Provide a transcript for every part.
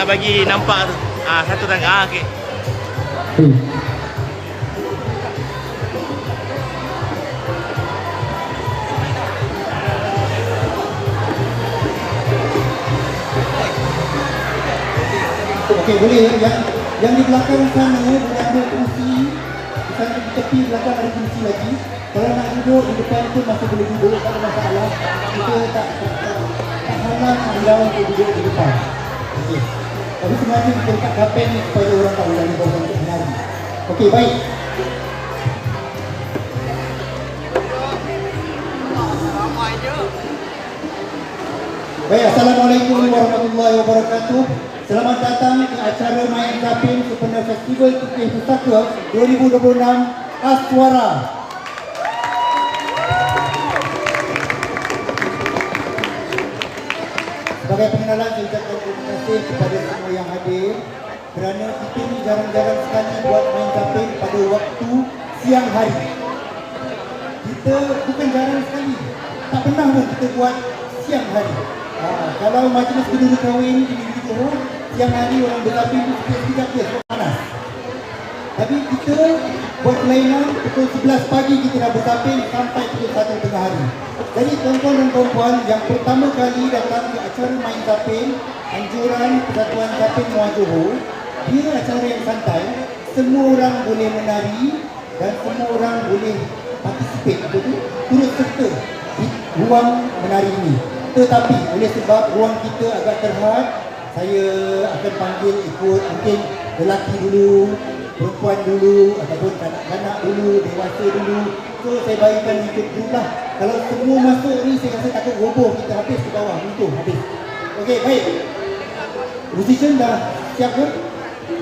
nak bagi nampak tu. Satu tangan. Okey. Okey, boleh ya. Yang di belakang sana boleh ambil kursi. Di sana di tepi belakang ada kursi lagi. Kalau nak duduk di depan tu masih boleh duduk, tak ada masalah. Kita tak halang anda untuk duduk di depan. Okey. Tapi sebenarnya kita letak kapten ni supaya orang tahu yang bawa untuk menari. Okey, baik. Baik, Assalamualaikum warahmatullahi wabarakatuh. Selamat datang ke acara Main Zapin Sempena Festival Tukih Pustaka 2026 Aswara. Sebagai pengenalan, saya ucapkan terima kasih kepada semua yang hadir kerana kita ni jarang-jarang sekali buat Main Zapin pada waktu siang hari. Kita bukan jarang sekali, tak pernah pun kita buat siang hari. Kalau majlis kedua kahwin di Johor, siang hari orang berzapin itu sekejap je, panas. Tapi kita buat kelainan, pukul 11 pagi kita dah berzapin sampai pukul 1 tengah hari. Jadi tuan-tuan dan puan-puan yang pertama kali datang ke acara Main Zapin anjuran Persatuan Zapin Muar Johor, dia acara yang santai, semua orang boleh menari dan semua orang boleh participate, turut serta di ruang menari ini. Tetapi oleh sebab ruang kita agak terhad, saya akan panggil ikut mungkin lelaki dulu, perempuan dulu, ataupun kanak-kanak dulu, dewasa dulu. So saya bagikan ikut dulu lah. Kalau semua masuk ni saya rasa takut roboh, kita habis ke bawah, runtuh habis. Okey, baik. Musician dah siap ke?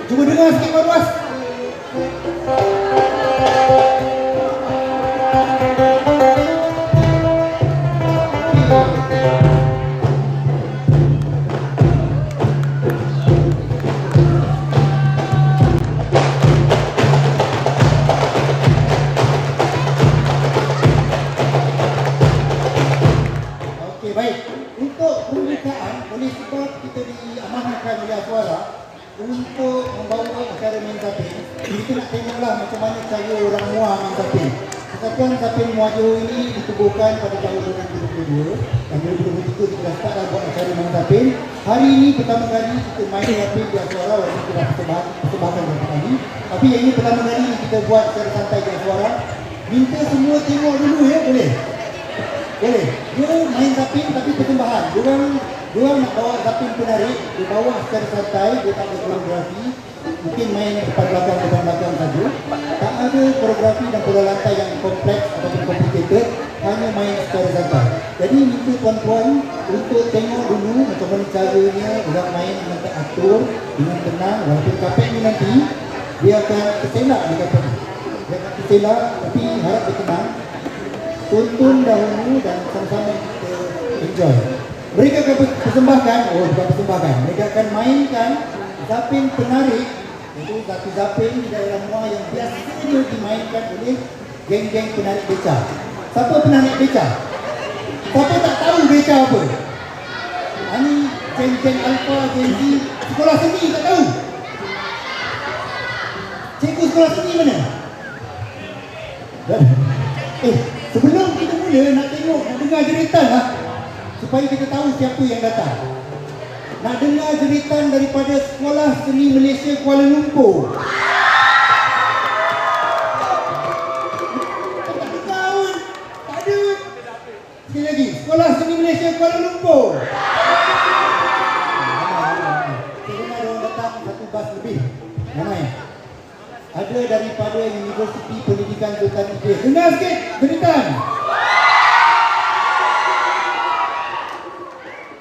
Cuba dengar sikit Pak. Untuk membawa acara Main Zapin, kita nak tengoklah macam mana cara orang Muar Main Zapin. Persatuan Zapin Muar Johor ini ditubuhkan pada tahun 2022 dan 2023 kita dah start buat acara Main Zapin. Hari ini pertama kali kita main Zapin di Aswara, walaupun kita dah persembahan berapa kali. Tapi yang ini pertama kali kita buat secara santai di Aswara. Minta semua tengok dulu ya, boleh? Boleh. Dia main Zapin tapi persembahan. Diorang nak bawa Zapin penarik, dia bawa secara santai, dia tak ada koreografi. Mungkin main depan belakang saja. Tak ada koreografi dan pola lantai yang kompleks ataupun complicated, hanya main secara santai. Jadi minta tuan-tuan untuk tengok dulu macam mana caranya orang main dengan teratur, dengan tenang. Walaupun kapet ni nanti dia akan terselak di kapet ni. Dia akan terselak, tapi harap dia tenang. Tonton dahulu dan sama-sama kita enjoy. Mereka akan persembahkan, bukan persembahkan, mereka akan mainkan Zapin penarik. Itu Zapin di daerah Muar yang biasanya dimainkan oleh geng-geng penarik beca. Siapa penarik beca? Siapa tak tahu beca apa? Ini geng-geng Alpha, Gen Z, sekolah seni tak tahu? Cikgu sekolah seni mana? Sebelum kita mula nak tengok, nak dengar jeritan lah, supaya kita tahu siapa yang datang. Nak dengar jeritan daripada Sekolah Seni Malaysia Kuala Lumpur. Tak tahu, tak ada. Sekali lagi, Sekolah Seni Malaysia Kuala Lumpur. Saya dengar orang datang satu bas lebih. Ramai. Ada daripada Universiti Pendidikan Sultan Idris. Dengar sikit jeritan.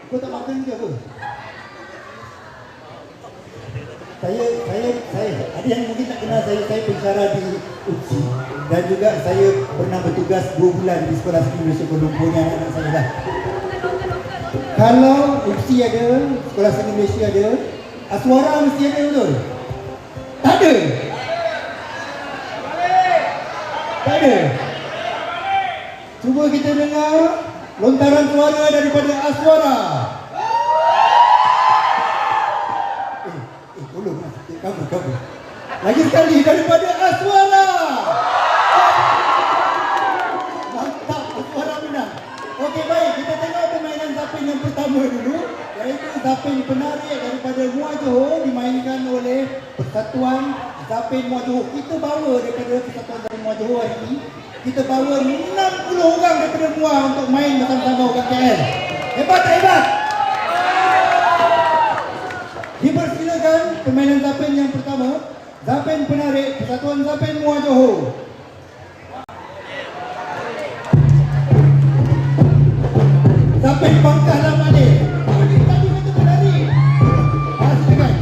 Kau tak makan ke apa? Saya ada yang mungkin tak kenal saya pensyarah di UPSI dan juga saya pernah bertugas 2 bulan di Sekolah Seni Malaysia Kuala Lumpur ni anak-anak saya lah. Kalau UPSI ada, Sekolah Seni Malaysia ada, Aswara mesti ada, betul? Tak ada? Tak ada? Cuba kita dengar lontaran suara daripada Aswara. Kamu. Lagi sekali daripada Aswara. Mantap, Aswara menang. Okey, baik. Kita tengok permainan zapin yang pertama dulu. Iaitu zapin penarik daripada Muar Johor dimainkan oleh Persatuan Zapin Muar Johor. Kita bawa daripada Persatuan Zapin Muar Johor hari ini. Kita bawa 60 orang daripada Muar untuk main bersama-sama orang KL. Hebat tak hebat? Dipersilakan permainan zapin yang pertama. Zapin penarik Persatuan Zapin Muar Johor. Zapin pangkah lama ni. Tadi kata penarik. Silakan.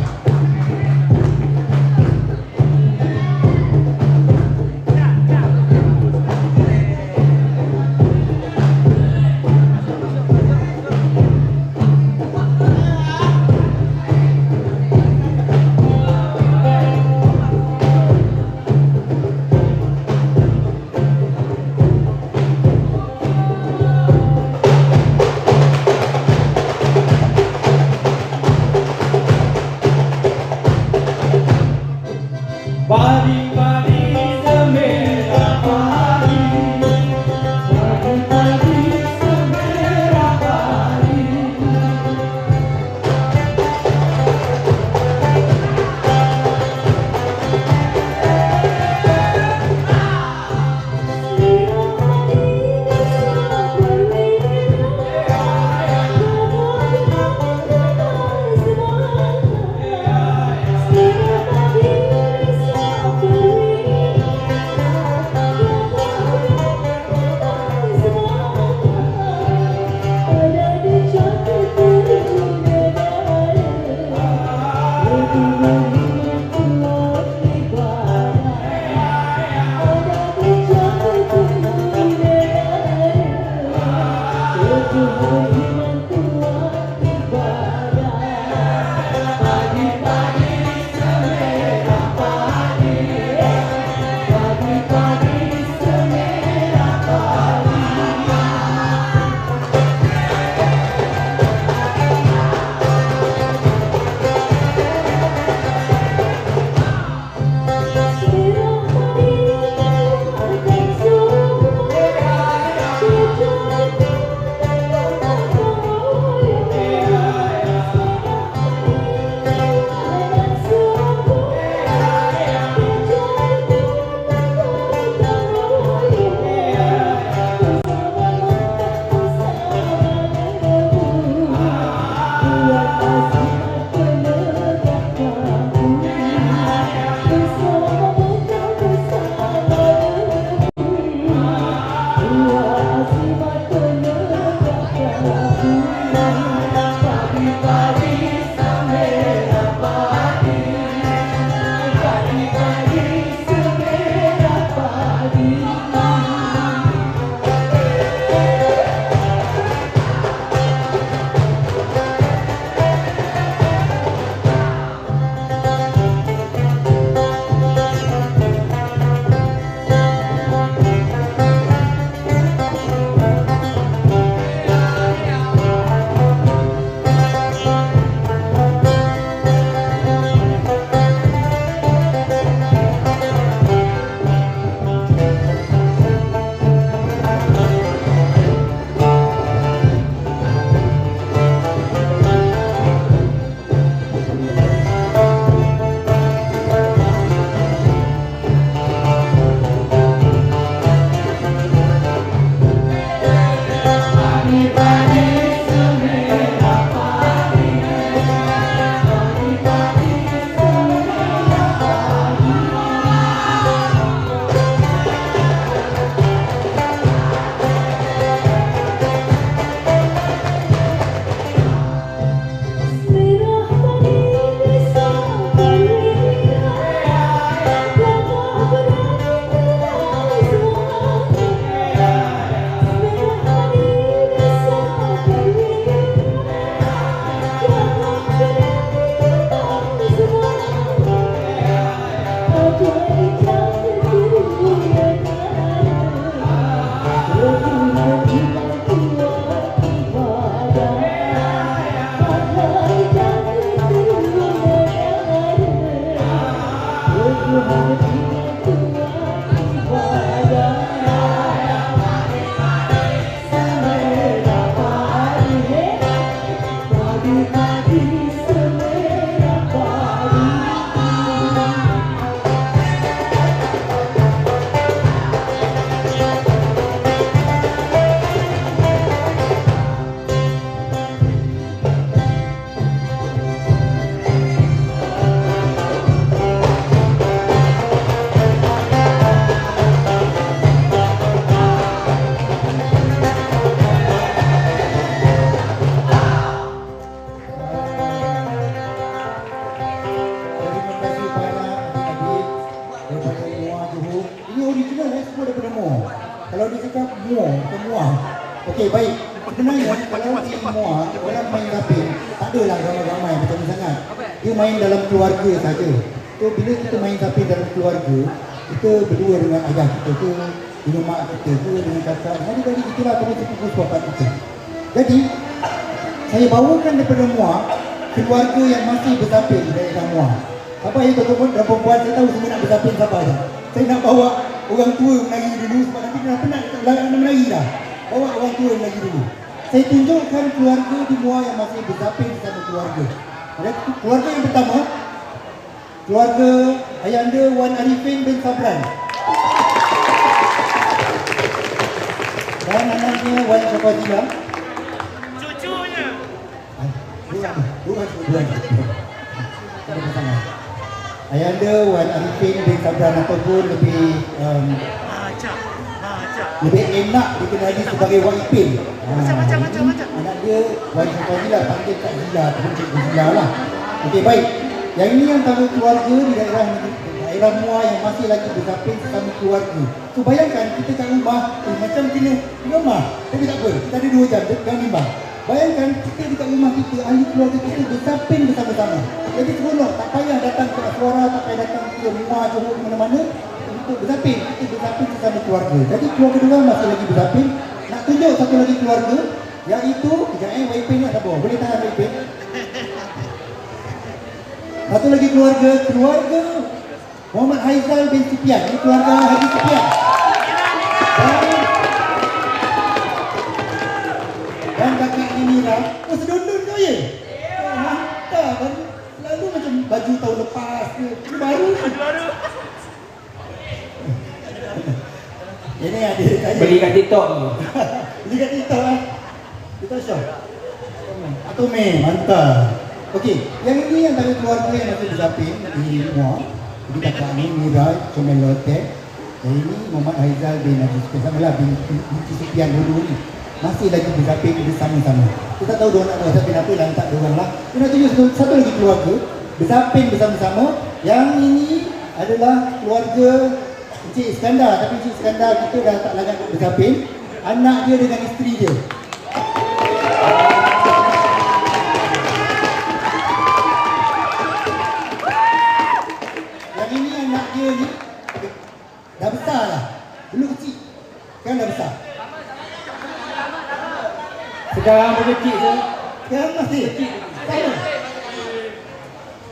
Kalau dia cakap muah, bukan muah. Okey, baik. Sebenarnya kalau di muah, orang main tapin, tak adalah ramai-ramai macam ni sangat. Dia main dalam keluarga saja. So bila kita main tapin dalam keluarga, kita berdua dengan ayah kita ke, dengan mak kita ke, dengan kakak. Jadi itulah kena sepupu sepakat kita. Jadi saya bawakan daripada muah keluarga yang masih bertapin dari muah. Apa yang tuan-tuan dan perempuan, saya tahu semua nak bertapin siapa dah. Saya nak bawa orang tua menari dulu sebab nanti dah penat nak menari dah. Bawa orang tua menari dulu. Saya tunjukkan keluarga di muah yang masih bertapin bersama keluarga. Keluarga yang pertama, keluarga Ayanda Wan Arifin bin Sabran. Dan anaknya Wan Syafazila. Cucunya. Dua. Ayanda Wan Arifin bin Sabran ataupun lebih lebih enak dikenali sebagai Wan Ipin. Macam. Anak dia Wan Syafazila, panggil Kak Zila ataupun Cikgu Zila lah. Okey, baik. Yang ini yang tahu keluarga di daerah muah yang masih lagi bertapin sesama keluarga. So bayangkan kita kat rumah macam kena rumah. Tapi tak apa, kita ada 2 jam jangan bimbang. Bayangkan kita dekat rumah kita, ahli keluarga kita bertapin bersama-sama. Jadi seronok, tak payah datang ke Aswara, tak payah datang ke muah, Johor, ke mana-mana untuk bertapin. Kita bertapin sesama keluarga. Jadi keluarga dua masih lagi bertapin. Nak tunjuk satu lagi keluarga, iaitu kejap Waipin nak apa? Boleh tahan Waipin? Satu lagi keluarga Muhammad Haizal bin Sufian. Ini keluarga Haji Sufian. Dan kakak Nira. Oh, sedondon kau ya? Oh, mantap. Lalu macam baju tahun lepas ke. Ini baru. Ini adik saya. Beli kat TikTok. Beli kat TikTok lah. TikTok shop. Atau mantap. Okey, yang ini yang tadi keluarga yang masih bertapin di muah. Jadi kakak ni Mira Comelote. Dan ini Muhammad Haizal bin Haji Sufian. Sama lah bin Sufian dulu ni. Masih lagi bertapin bersama-sama. Kita tahu diorang nak bertapin apa dan tak diorang lah. Kita nak tunjuk satu lagi keluarga bertapin bersama-sama. Yang ini adalah keluarga Encik Iskandar. Tapi Encik Iskandar kita dah tak lagi bertapin. Anak dia dengan isteri dia. Dia ni dah besar lah. Dulu kecil, sekarang dah besar. Sekarang pun kecil je. Sekarang masih kecil.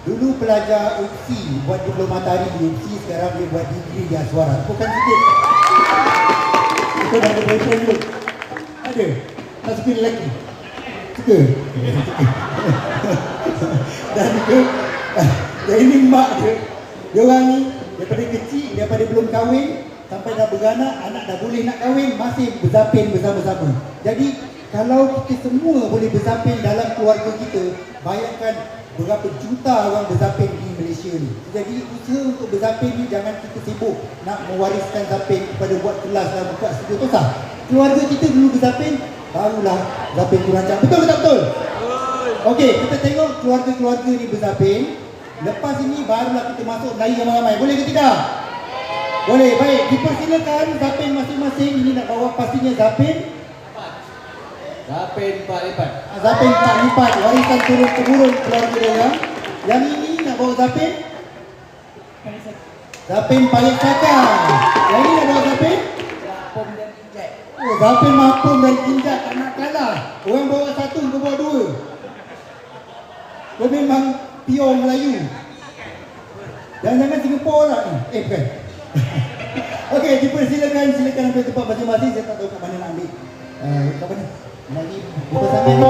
Dulu pelajar UPSI, buat diploma tari di UPSI, sekarang dia buat degree di Aswara. Bukan sikit. Itu dah ada boyfriend dulu. Ada. Tak suka lelaki. Suka. Dan itu, dan ini mak dia. Dia orang ni daripada kecil, daripada belum kahwin sampai dah beranak, anak dah boleh nak kahwin, masih bertapin bersama-sama. Jadi kalau kita semua boleh bertapin dalam keluarga kita, bayangkan berapa juta orang bertapin di Malaysia ni. Jadi usaha untuk bertapin ni jangan kita sibuk nak mewariskan tapin kepada buat kelas dan buka studio, tu sah. Keluarga kita dulu bertapin, barulah tapin tu rancang. Betul ke tak betul? Okey, kita tengok keluarga-keluarga ni bertapin. Lepas ini barulah kita masuk menari ramai-ramai. Boleh ke tidak? Boleh. Baik, dipersilakan zapin masing-masing. Ini nak bawa pastinya zapin. Zapin 4 lipat. Zapin 4 lipat. Warisan turun-temurun keluarga dia. Yang ini nak bawa zapin. Zapin paling kakak. Yang ini nak bawa zapin. Mapum dan kinjat. Oh, zapin mapum dan kinjat. Tak nak kalah. Orang bawa satu, kau bawa dua. Kau memang pure Melayu. Dan jangan Singapura lah ni. Bukan. Okey, dipersilakan. Silakan ambil tempat masing-masing. Saya tak tahu kat mana nak ambil. Kat mana? Lagi berpasangan ni.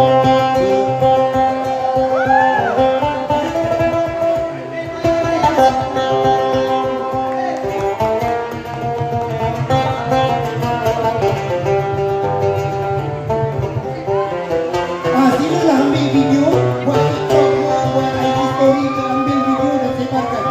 Silalah ambil video. Buat TikTok ke, buat IG story ke, ambil video dan sebarkan.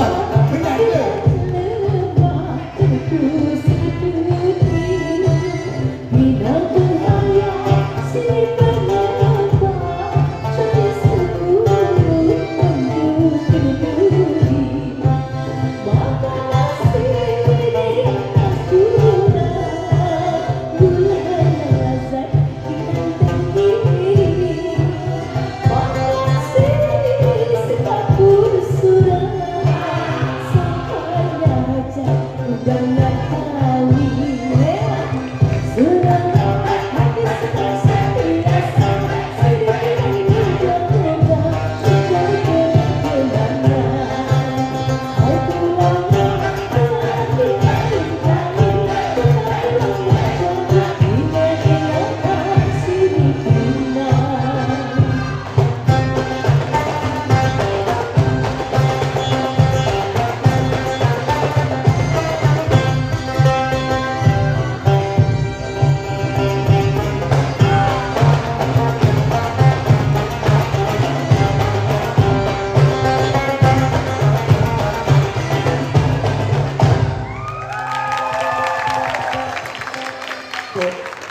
Tuan, benar ke?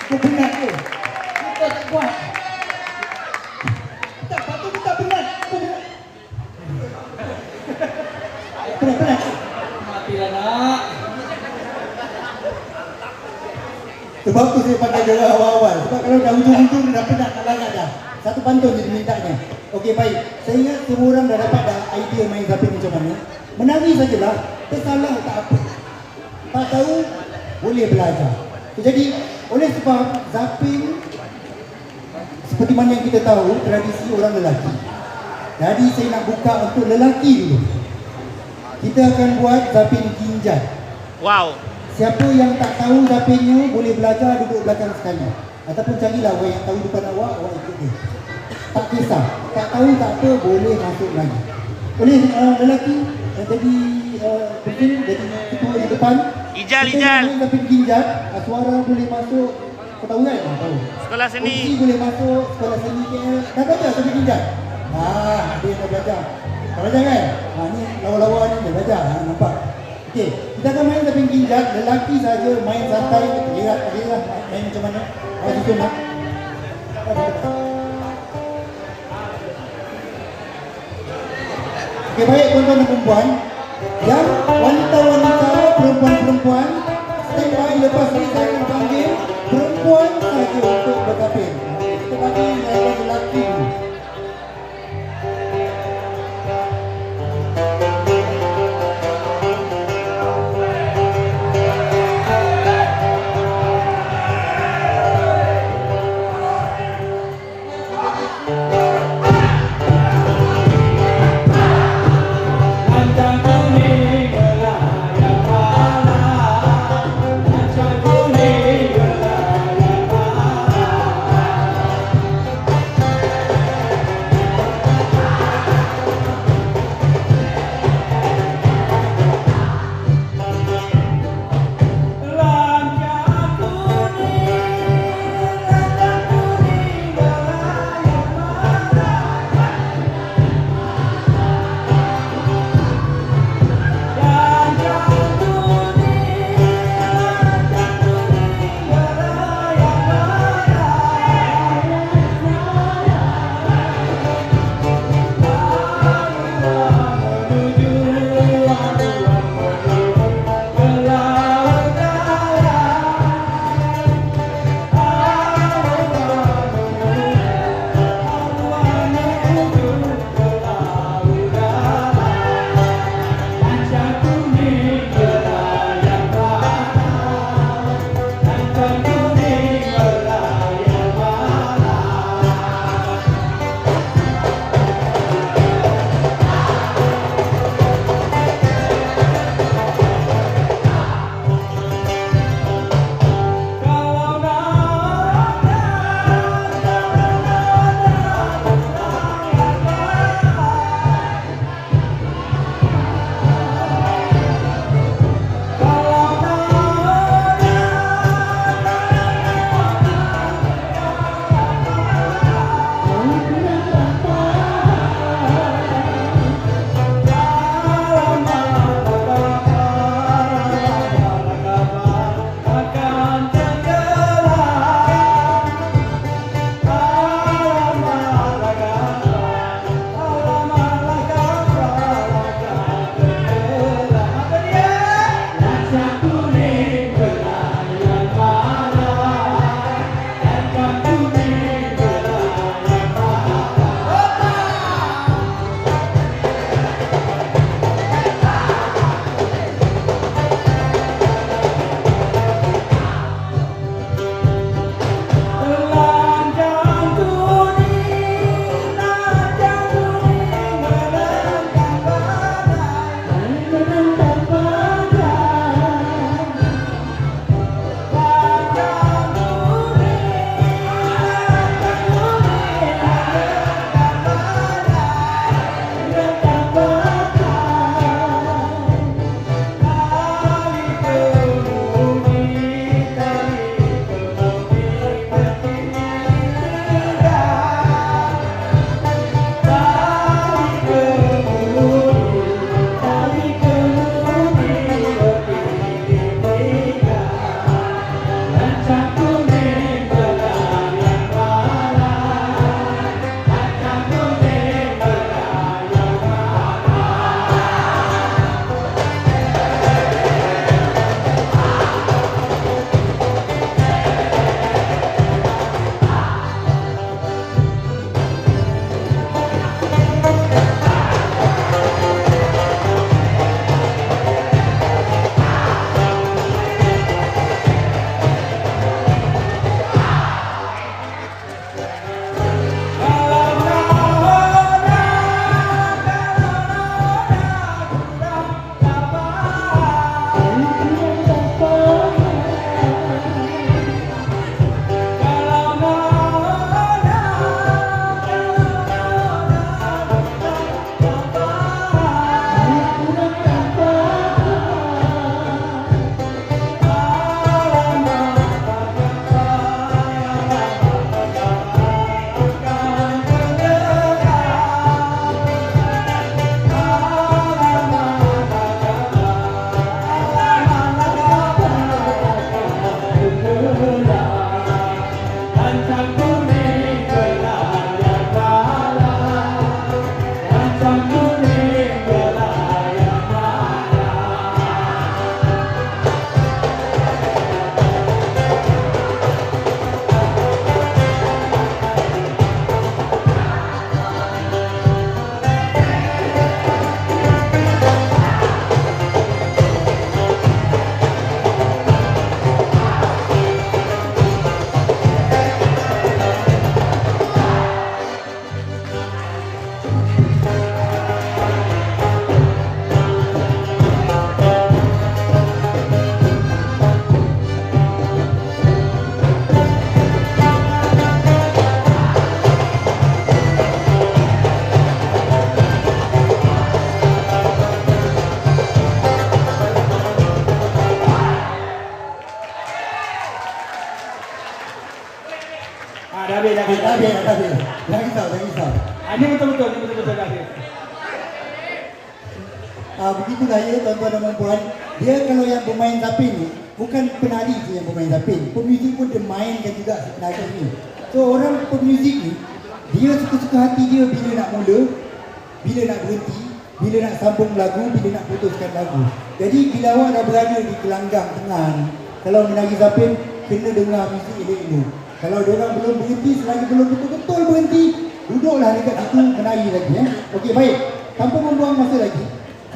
Itu benar ke? Kita tak buat. Tak, patut kita benar. Benar. Matilah nak. Sebab tu saya pakai jalan awal-awal. Sebab kalau dah hujung-hujung dah penat nak larat dah. Satu pantun je dimintanya. Okey, baik. Saya ingat semua orang dah dapat dah idea main zapin macam mana. Menari sajalah. Tersalah tak apa. Tak tahu, boleh belajar. Jadi, oleh sebab zapin seperti mana yang kita tahu, tradisi orang lelaki. Jadi saya nak buka untuk lelaki dulu. Kita akan buat zapin ginjat. Wow. Siapa yang tak tahu zapinnya boleh belajar duduk belakang sekali. Ataupun carilah orang yang tahu depan awak ikut dia. Tak kisah. Tak tahu tak apa, boleh masuk lagi. Oleh lelaki yang jadi penting, jadi ketua di depan. Ijal. Zapin ginjat, suara boleh masuk. Kau tahu kan? Tahu. Sekolah seni. Kursi boleh masuk, sekolah seni KL. Dah belajar zapin ginjat? Dia dah belajar. Dah belajar kan? Ni lawa-lawa ni dah belajar. Nampak? Okey, kita akan main zapin ginjat. Lelaki saja main santai. Lihat main macam mana. Susun lah. Okey, baik tuan-tuan dan perempuan. Yang wanita-wanita, perempuan-perempuan, stand by, lepas ni saya akan panggil perempuan saja untuk berkapin. Kita bagi yang lelaki dulu. Lanjang kuning. begitulah ya tuan-tuan dan puan. Dia kalau yang bermain zapin ni bukan penari je yang bermain zapin, pemuzik pun dia mainkan juga sebenarnya ni. So orang pemuzik ni dia suka-suka hati dia bila nak mula, bila nak berhenti, bila nak sambung lagu, bila nak putuskan lagu. Jadi bila awak dah berada di gelanggang tengah ni, kalau menari zapin kena dengar muzik elok-elok. Kalau diorang belum berhenti, selagi belum betul-betul berhenti, duduklah dekat situ menari lagi Okey, baik. Tanpa membuang masa lagi,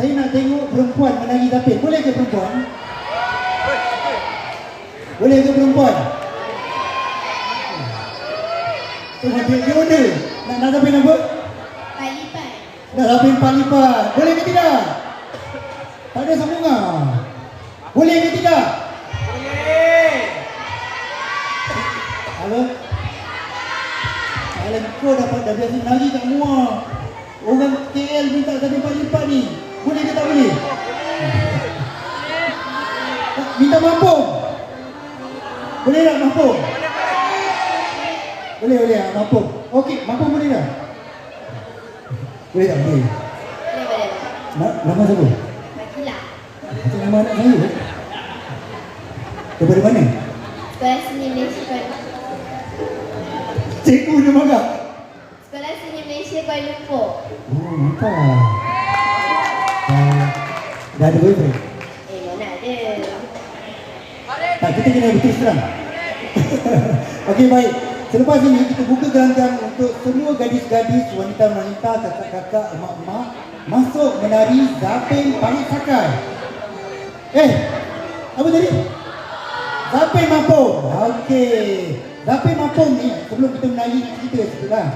saya nak tengok perempuan menari zapin. Boleh ke perempuan? Boleh ke perempuan? Dia order. Nak zapin apa? Palipan. Nak zapin 4 lipat. Boleh ke tidak? Tak ada sambungan. Boleh ke tidak? Boleh. Halo? Kalau kau dah biasa menari kat Muar, orang KL minta zapin 4 lipat ni. Boleh ke tak boleh? Minta mampung. Boleh tak mampung? Boleh, mampung. Okey, mampung boleh tak? Boleh tak? Boleh. Boleh. Nama siapa? Makila. Macam nama anak saya. Daripada mana? Sekolah Seni Malaysia. Cikgu dia marah. Sekolah Seni Malaysia Kuala Lumpur. Oh, mantap. Dah ada boyfriend? Mana ada. Tak, kita kena betul terang. Okey, baik. Selepas ini kita buka gelanggang untuk semua gadis-gadis, wanita-wanita, kakak-kakak, emak-emak masuk menari zapin parit sakai. Apa tadi? Zapin mampung. Okey. Zapin mampung ni, sebelum kita menari nak cerita sikit lah.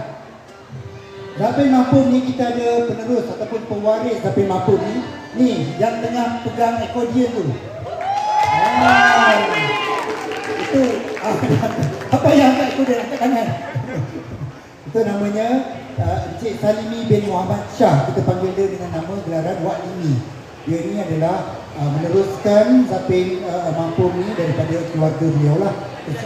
Zapin mampung ni kita ada penerus ataupun pewaris zapin mampung ni. Ni, yang tengah pegang akordion tu. Itu apa yang angkat tu dia angkat tangan. Itu namanya Encik Salimi bin Muhammad Shah. Kita panggil dia dengan nama gelaran Wak Limi. Dia ni adalah meneruskan zapin mampung ni daripada keluarga beliau lah.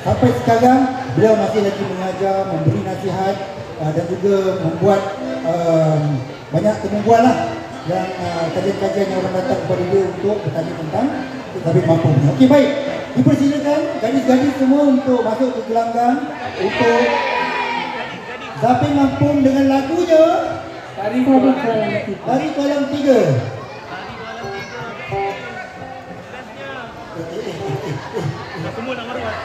Sampai sekarang beliau masih lagi mengajar, memberi nasihat dan juga membuat banyak temubual lah dan kajian-kajian yang orang datang kepada dia untuk bertanya tentang zapin mampung ni. Okey, baik. Dipersilakan gadis-gadis semua untuk masuk ke gelanggang untuk zapin mampung dengan lagunya Dari kolam 3. Dari Kolam 3. Semua nak maruat.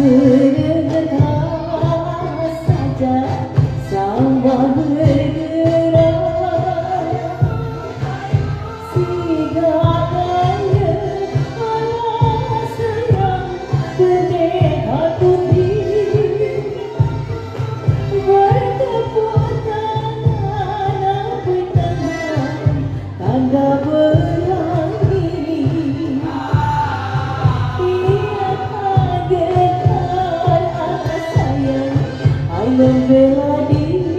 Sebentar saja sama bergerak segalanya alasan yang pendekar putih bertepuk tangan bertangan tanda pelangi. Ia kagetkan sayang I membela diri.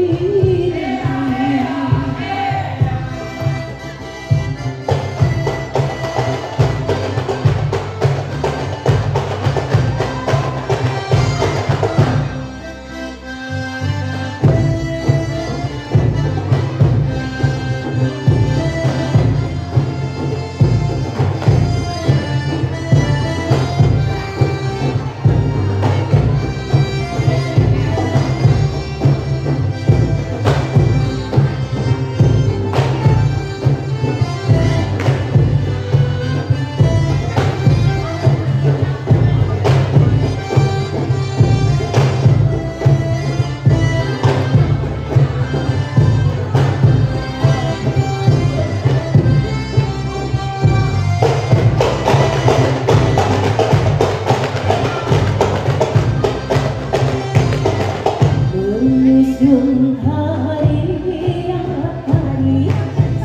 Menyusun hari yang hari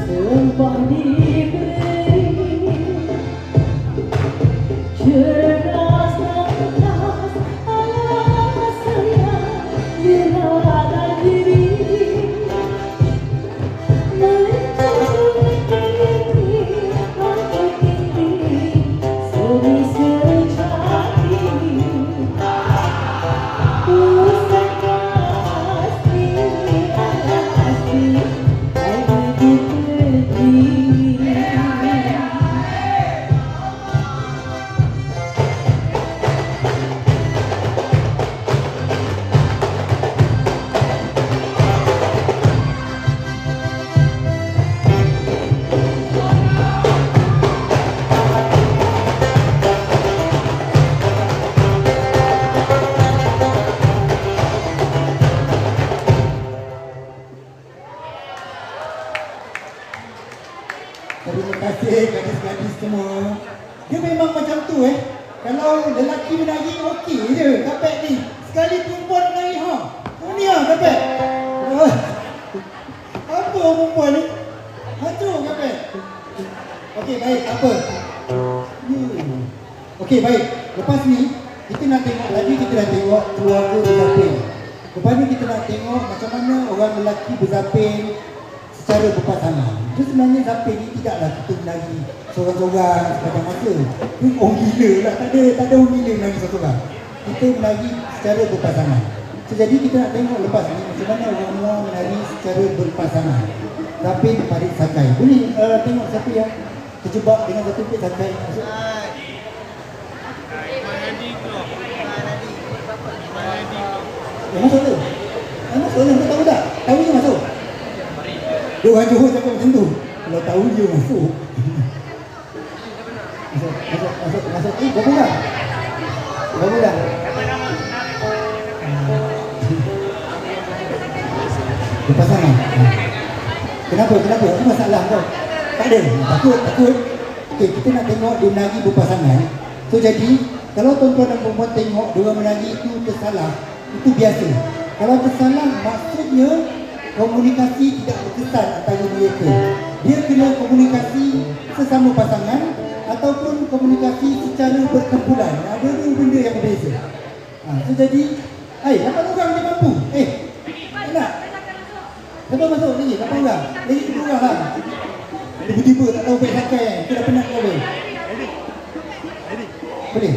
sembah diberi cerdas cerdas alasan yang dirata diri mencuri diri aku tinggi seri secari Terima kasih gadis-gadis semua. Dia memang macam tu Kalau lelaki menari okey je kapet ni. Sekali perempuan menari dunia kapet. Apa perempuan ni? Hancur kapet. Okey baik, apa? Okey baik. Lepas ni kita nak tengok lagi, kita dah tengok keluarga berzapin. Lepas ni kita nak tengok macam mana orang lelaki berzapin secara berpasangan. Itu sebenarnya zapin ni tidaklah kita menari seorang-seorang sepanjang masa. Itu orang gila lah, tak ada orang gila menari seorang-seorang. Kita menari secara berpasangan. So, jadi kita nak tengok lepas ni macam mana orang Muar menari secara berpasangan. Zapin Farid Sakai. Boleh tengok siapa yang terjebak dengan satu pit Sakai. Masuk. Masuk tu. Masuk tu, kau tahu tak? Tahu je masuk. Dia orang Johor cakap macam tu. Kalau tahu je masuk. Masuk. Berapa orang? Berapa orang? Berpasangan. Kenapa? Apa masalah kau? Tak ada. Takut. Okey, kita nak tengok dia menari berpasangan. So jadi, kalau tuan-tuan dan perempuan tengok dia orang menari itu tersalah, itu biasa. Kalau tersalah, maksudnya komunikasi tidak berkesan antara mereka. Dia kena komunikasi sesama pasangan ataupun komunikasi secara berkumpulan. Ada dua benda yang berbeza. So jadi, 8 orang dia mampu. Nak? Siapa masuk lagi? 8 orang. Lagi 2 orang lah. Tiba-tiba tak tahu baik Sakai kita dah penat kau boleh. Boleh?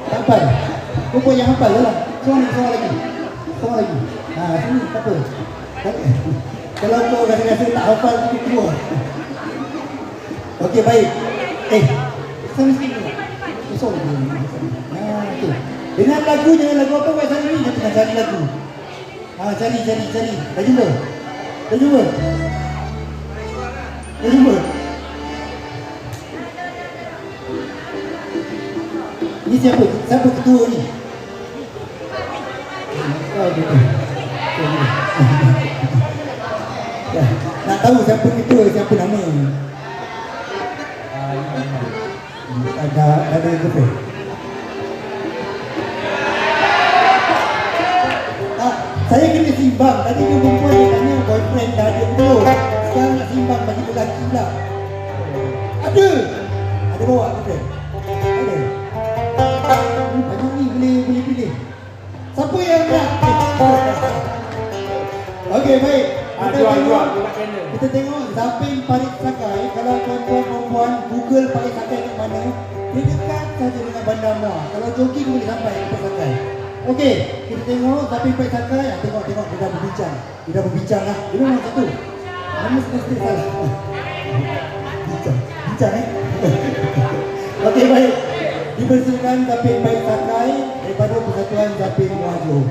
Tak hafal? Kau buat yang hafal je lah. Seorang lagi. Sini, tak apa. Kalau kau rasa-rasa tak hafal, tu keluar. Okey, baik. Sana sikit dulu. Esok lagi. Tu. Dengan lagu, jangan lagu apa buat sana ni. Dia tengah cari lagu. Cari. Dah jumpa? Ni siapa ketua ni? gitu. Ya, nak tahu siapa ketua, siapa nama? Ada girlfriend. Saya kena simbang. Tadi dia perempuan dia tanya boyfriend dah ada belum. Sekarang nak simbang bagi lelaki pula. Ada. Ada bawa girlfriend? Ada. Banyak ni boleh pilih. Siapa yang nak? Okey, baik. Kita tengok Zapin Parit Sakai. Kalau tuan-tuan perempuan Google Parit Sakai kat mana, dia dekat saja dengan Bandar Muar. Kalau jogging boleh sampai ke Parit Sakai. Okey, kita tengok Zapin Parit Sakai. Tengok dia dah berbincang. Dia dah berbincang lah. Dia memang satu. Nama mesti salah. Bincang Okey, baik. Dipersilakan Zapin Parit Sakai daripada Persatuan Zapin Muar Johor.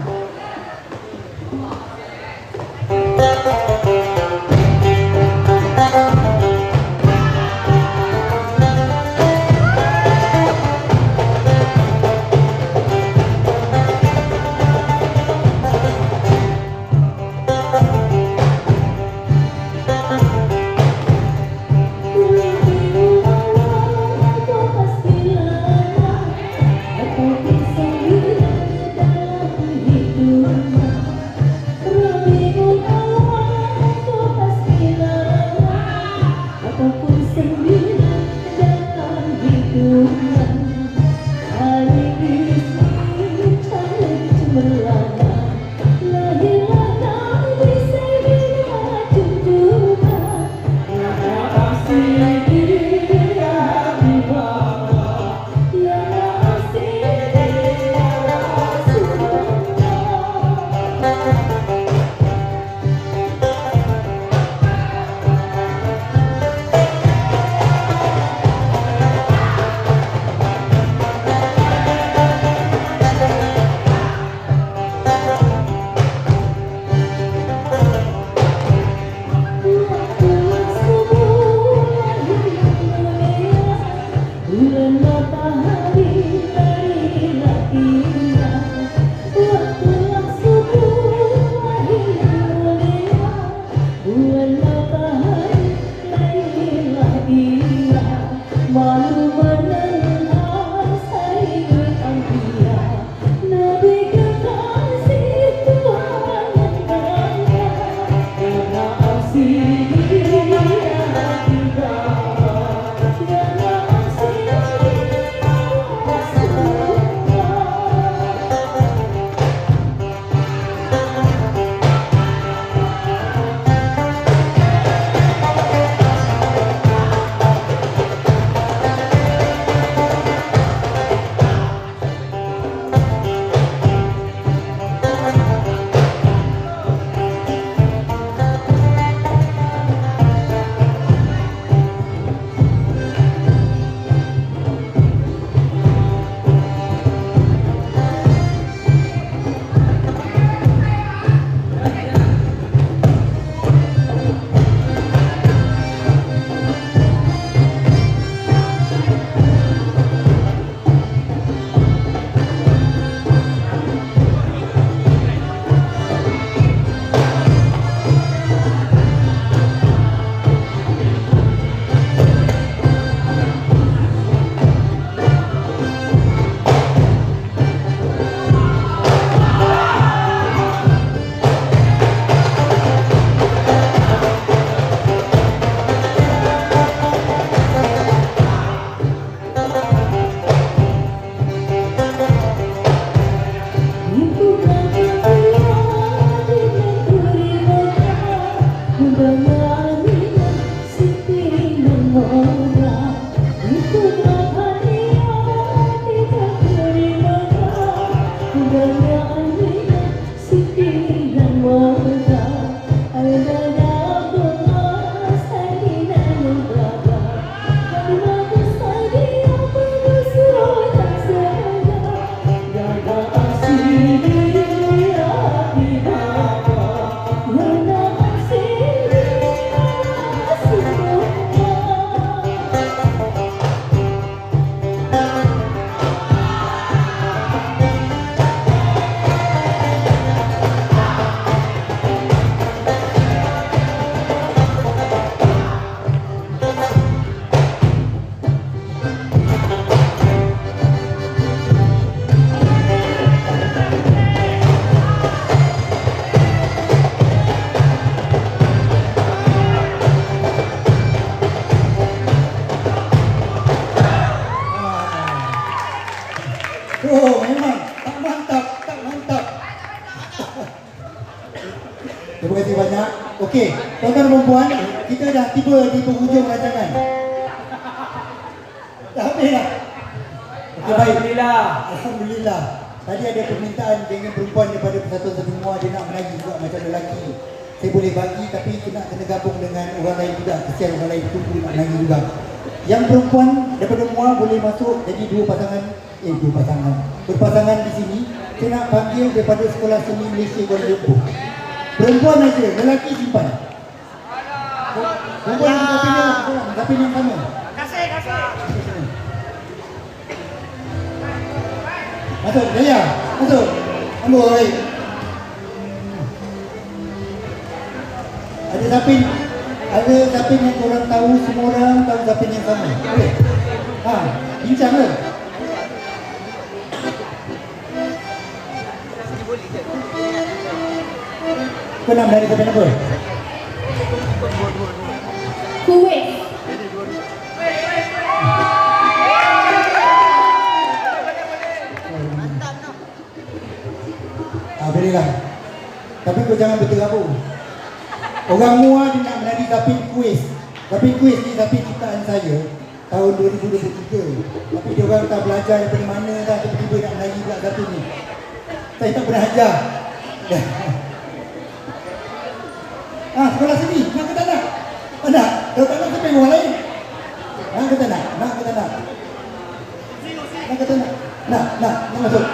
Okey, tuan-tuan dan puan, kita dah tiba di penghujung rancangan. Dah habis dah. Okey, baik. Alhamdulillah. Tadi ada permintaan dengan perempuan daripada Persatuan Sapi Muar, dia nak menagi juga macam lelaki. Saya boleh bagi tapi kena gabung dengan orang lain juga. Kesian orang lain tunggu nak menagi juga. Yang perempuan daripada Muar boleh masuk jadi berpasangan di sini. Saya nak panggil daripada Sekolah Seni Malaysia Kuala Lumpur. Perempuan aja, lelaki simpan. Perempuan tapi yang sama. Kasih. Masuk, Jaya. Masuk. Amboi. Ada zapin yang korang tahu, semua orang tahu zapin yang sama. Boleh? Bincang ke? Kau nak dari zapin apa? Kuih. Boleh lah. Tapi kau jangan berterabur. Orang Muar dia nak menari zapin kuis. Zapin kuis ni zapin ciptaan saya tahun 2023. Tapi dia orang tak belajar daripada mana dah tiba-tiba nak menari pula zapin ni. Saya tak pernah ajar. Sekolah sini, nak ke tak nak? Tak nak? Kalau tak nak, siapa yang orang lain? Nak ke tak nak? Nak ke tak nak? Nak ke tak nak? Nak masuk.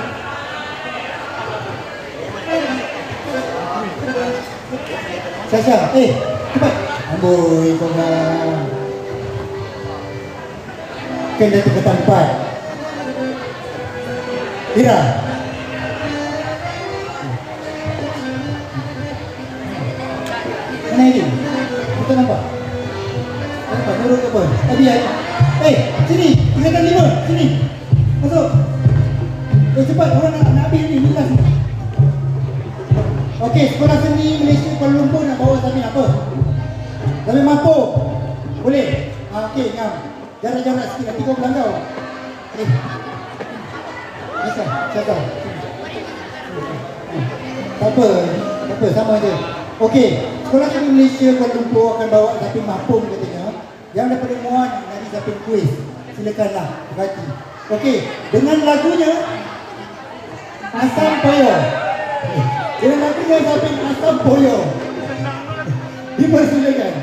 Sasha, cepat. Amboi, korang. Kan dah ke tempat. Ira. Mana ini? Kita nampak? Nampak, nurut ke apa? Abian. Sini, tingkatan 5. Sini. Masuk. Cepat, orang nak habis ni. Milas ni. Okey, Sekolah Seni Malaysia Kuala Lumpur nak bawa Zapin apa? Zapin mampu? Boleh? Okey, ngam. Jarak-jarak sikit, nanti kau belangkau. Syazah. Tak apa, sama je. Okey, Sekolah Seni Malaysia Kuala Lumpur akan bawa Zapin mampu katanya. Yang daripada Muar nak menari Zapin kuis. Silakanlah, berhati. Okey, dengan lagunya Asam Poyo. Dengan lagunya Zapin Asam Poyo. Dipersilakan.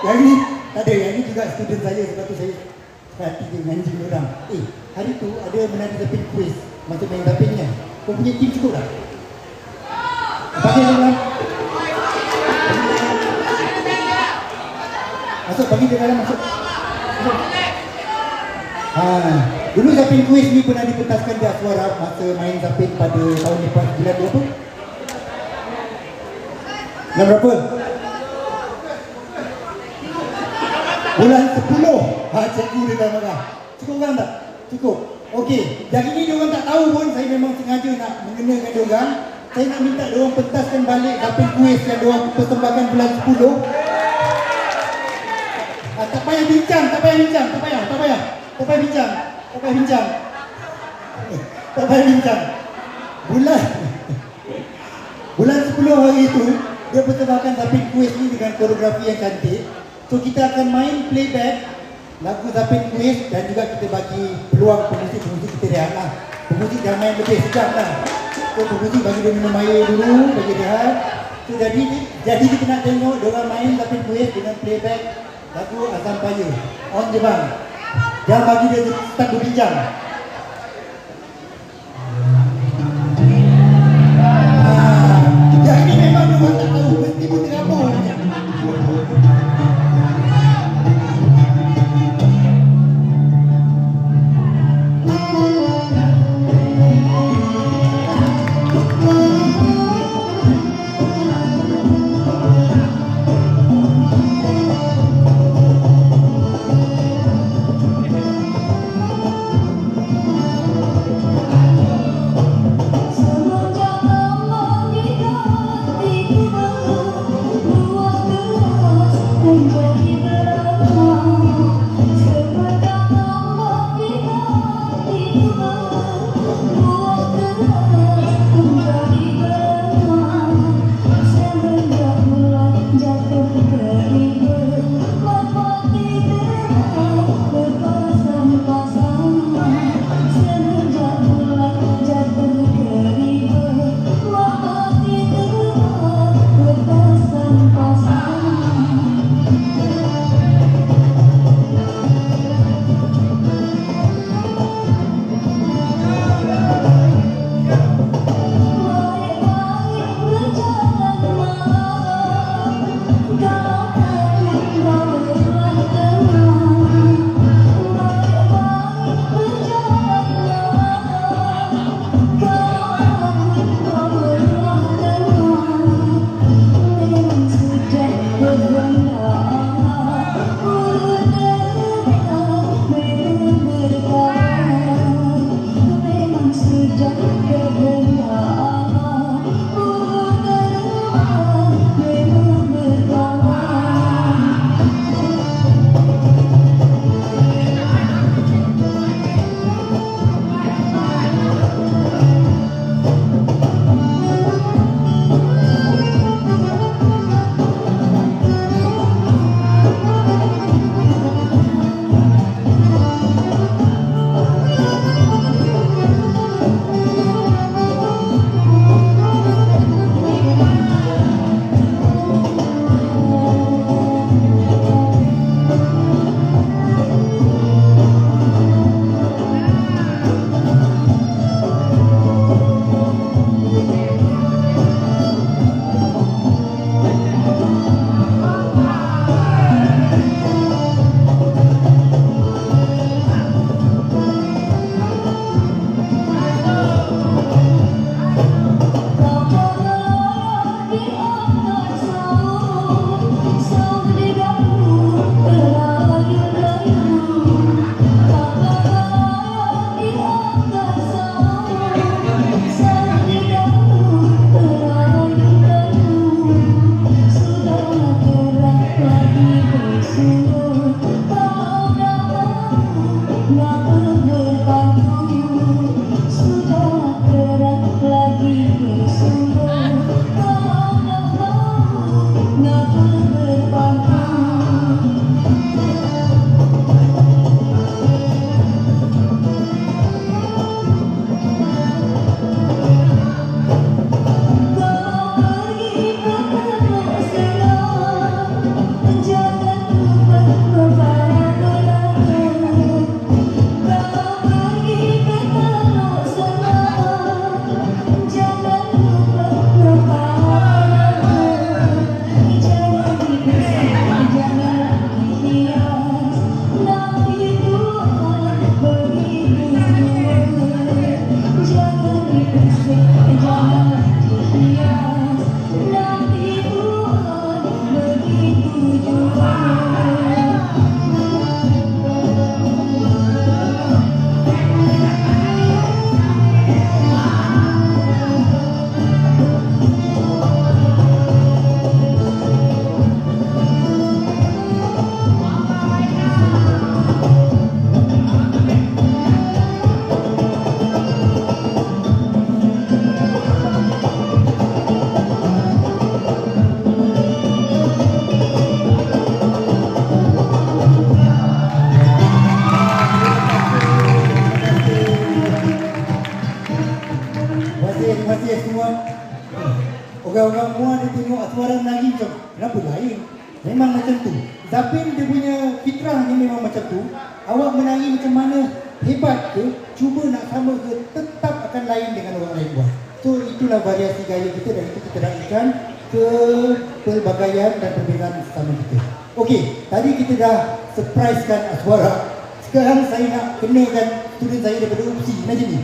Yang ni tak ada, yang ni juga student saya, sebab tu saya hati dia menganjing orang. Hari tu ada menari tapin quiz, macam main tapinnya. Kau punya team cukup tak? Bagi dia dalam. Masuk, bagi dia dalam, masuk. Dulu tapin quiz ni pernah dipentaskan di Aswara masa main tapin pada tahun lepas, bulan berapa? Bulan berapa? Bulan 10. Cikgu dia dah marah. Cukup kan tak? Cukup. Okey, yang ini diorang tak tahu pun, saya memang sengaja nak mengenakan diorang. Saya nak minta diorang pentaskan balik tapin kuis yang diorang persembahkan bulan 10. Tak payah bincang, tak payah bincang. Bulan 10 hari itu, dia persembahkan tapin kuis ni dengan koreografi yang cantik. So kita akan main playback lagu tapin kuis dan juga kita bagi peluang pemuzik kita rehat lah. Pemuzik jangan main lebih sejam lah. So pemuzik bagi dia minum air dulu, bagi dia rehat. So jadi kita nak tengok diorang main tapin kuis dengan playback lagu Azam Paya. On je bang. Jangan bagi dia start berbincang. Yang ini memang diorang tak tahu, mesti pun tergabung. memang macam tu. Zapin dia punya fitrah ni memang macam tu. Awak menari macam mana, hebat ke, cuba nak sama ke, tetap akan lain dengan orang lain buat. So itulah variasi gaya kita dan itu kita raikan ke pelbagaian dan perbezaan sesama kita. Okey, tadi kita dah surprisekan Aswara. Sekarang saya nak kenakan student saya daripada UPSI, macam ni.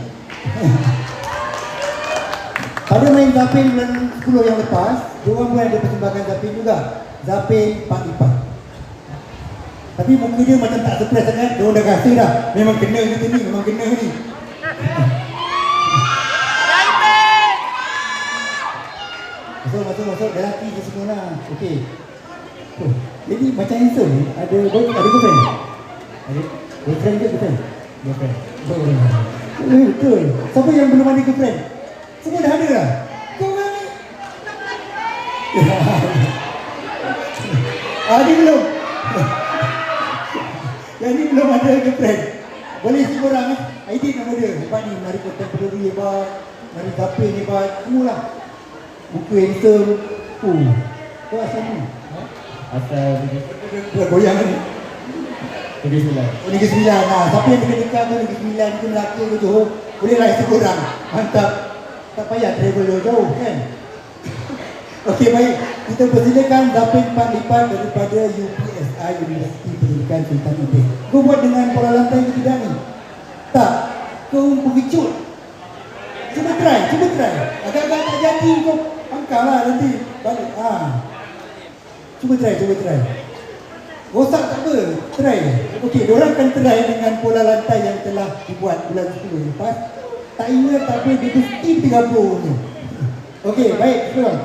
Pada main Zapin bulan 10 yang lepas, diorang pun ada persembahan Zapin juga. Zapin Pak Lipat. Tapi muka dia macam tak surprise sangat, diorang dah rasa dah. Memang kena kita ni, memang kena ni. Masuk, dah laki je semua lah. Okey. Oh, jadi macam handsome ni, ada girlfriend? Ada girlfriend ke girlfriend? Girlfriend. Betul. Siapa yang belum ada girlfriend? Semua dah ada lah. Kau orang ni. Ada belum? Yang ni belum ada girlfriend. Boleh semua orang Aidin nama dia. Hebat ni, menari contemporary hebat, menari Zapin hebat, semualah. Muka handsome. Kau asal ni? Asal goyang ni. Negeri Sembilan. Oh, Negeri Sembilan. Siapa yang dekat tu Negeri Sembilan tu Melaka ke Johor, bolehlah ikut korang. Mantap. Tak payah travel jauh-jauh kan. Okey, baik. Kita persilakan Zapin Pak Lipat daripada UPSI, Universiti Pendidikan Sultan Ibrahim. Kau buat dengan pola lantai ke tidak ni? Tak. Kau pengecut. Cuba try. Agak-agak tak jadi kau angkat lah nanti. Balik. Cuba try. Rosak tak apa. Try. Okey, diorang akan try dengan pola lantai yang telah dibuat bulan 10 lepas. Tak ingat tak apa, dia mesti tergabung ni. Okey, baik. Sekarang.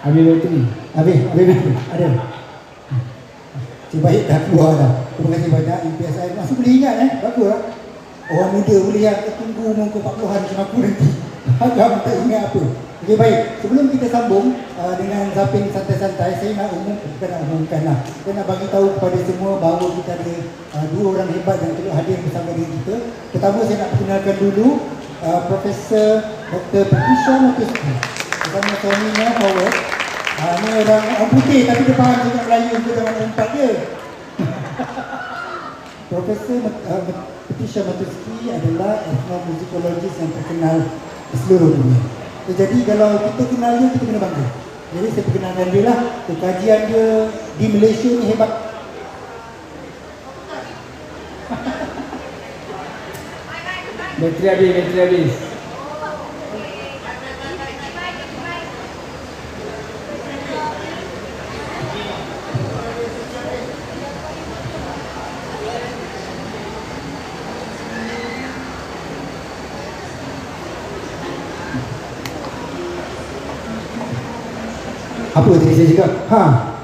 Habis bateri. Habis ada. Cik baik dah keluar dah. Terima kasih banyak IPSI. Masih boleh ingat bagus lah. Orang muda boleh yang tunggu muka 40-an macam aku nanti. Agak tak ingat apa. Okey baik, sebelum kita sambung dengan Zapin santai-santai, saya nak umumkan lah. Saya nak bagi tahu kepada semua bahawa kita ada dua orang hebat yang turut hadir bersama dengan kita. Pertama saya nak perkenalkan dulu Profesor Dr. Patricia Matuski bersama suaminya Howard. Ini orang putih tapi dia faham juga Melayu untuk jangan umpat dia. Profesor Patricia Matuski adalah ethnomusikologis yang terkenal di seluruh dunia. Jadi kalau kita kenal dia, kita kena bangga. Jadi saya perkenalkan dia lah. Kajian dia di Malaysia ni hebat. Bateri habis. Apa tadi saya cakap?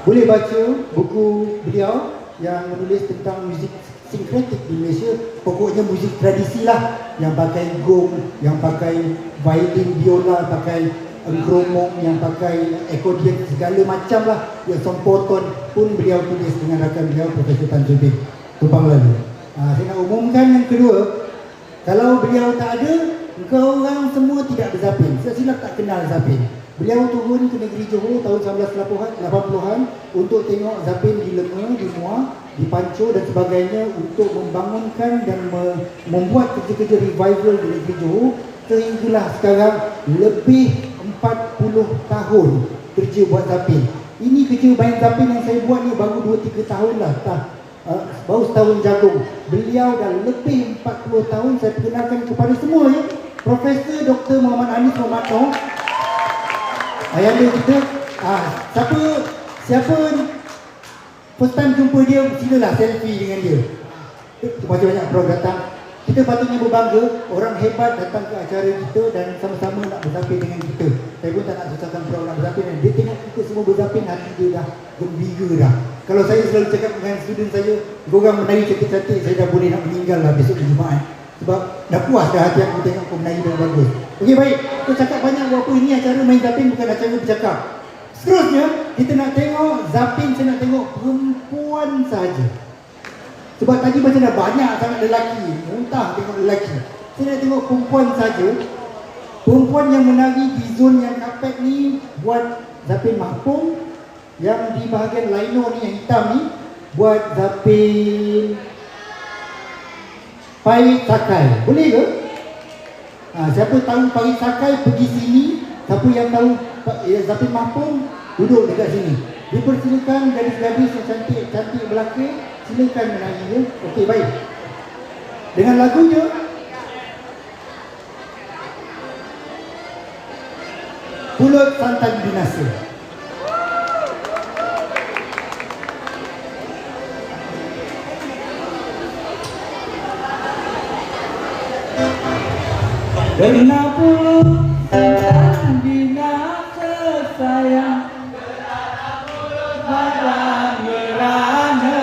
Boleh baca buku beliau yang menulis tentang muzik sinkretik di Malaysia. Pokoknya muzik tradisi lah, yang pakai gong, yang pakai violin, biola, pakai gromong, yang pakai accordion, segala macam lah. Yang sompoton pun beliau tulis dengan rakan beliau Profesor Tan Zubin Tumpang lalu. Saya nak umumkan yang kedua, kalau beliau tak ada, engkau orang semua tidak berzapin. Silap tak kenal zapin. Beliau turun ke negeri Johor tahun 1980-an untuk tengok zapin di Lenga, di Muar, di Panco dan sebagainya, untuk membangunkan dan membuat kerja-kerja revival di negeri Johor. Sehinggalah sekarang lebih 40 tahun kerja buat zapin. Ini kerja main zapin yang saya buat ni baru 2-3 tahun lah. Baru setahun jagung. Beliau dah lebih 40 tahun. Saya perkenalkan kepada semua ya, Profesor Dr. Muhammad Anis Muhammad Noh, ayahanda kita. Siapa first time jumpa dia, silalah selfie dengan dia. Macam banyak prof datang. Kita patutnya berbangga, orang hebat datang ke acara kita dan sama-sama nak berzapin dengan kita. Saya pun tak nak susahkan prof nak berzapin. Dia tengok kita semua berzapin, hati dia dah gembira dah. Kalau saya selalu cakap dengan student saya, korang menari cantik-cantik, saya dah boleh nak meninggal lah besok di Jumaat. Sebab dah puas dah hati aku tengok kau menari dengan bagus. Okey baik, aku cakap banyak buat apa. Ini acara main zapin, bukan acara bercakap. Seterusnya, kita nak tengok zapin, saya nak tengok perempuan saja. Sebab tadi macam dah banyak sangat lelaki, muntah tengok lelaki. Saya nak tengok perempuan saja. Perempuan yang menari di zon yang kapek ni buat zapin mahpung. Yang di bahagian lino ni yang hitam ni buat zapin Parit Sakai. Boleh ke? Siapa tahu Parit Sakai pergi sini. Siapa yang tahu zapin mahpung duduk dekat sini. Dipersilakan gadis-gadis yang cantik-cantik belaka, silakan menari ya. Okey baik. Dengan lagunya Pulut Santan Binasa. Kena pulut santan binasa sayang, badan merana.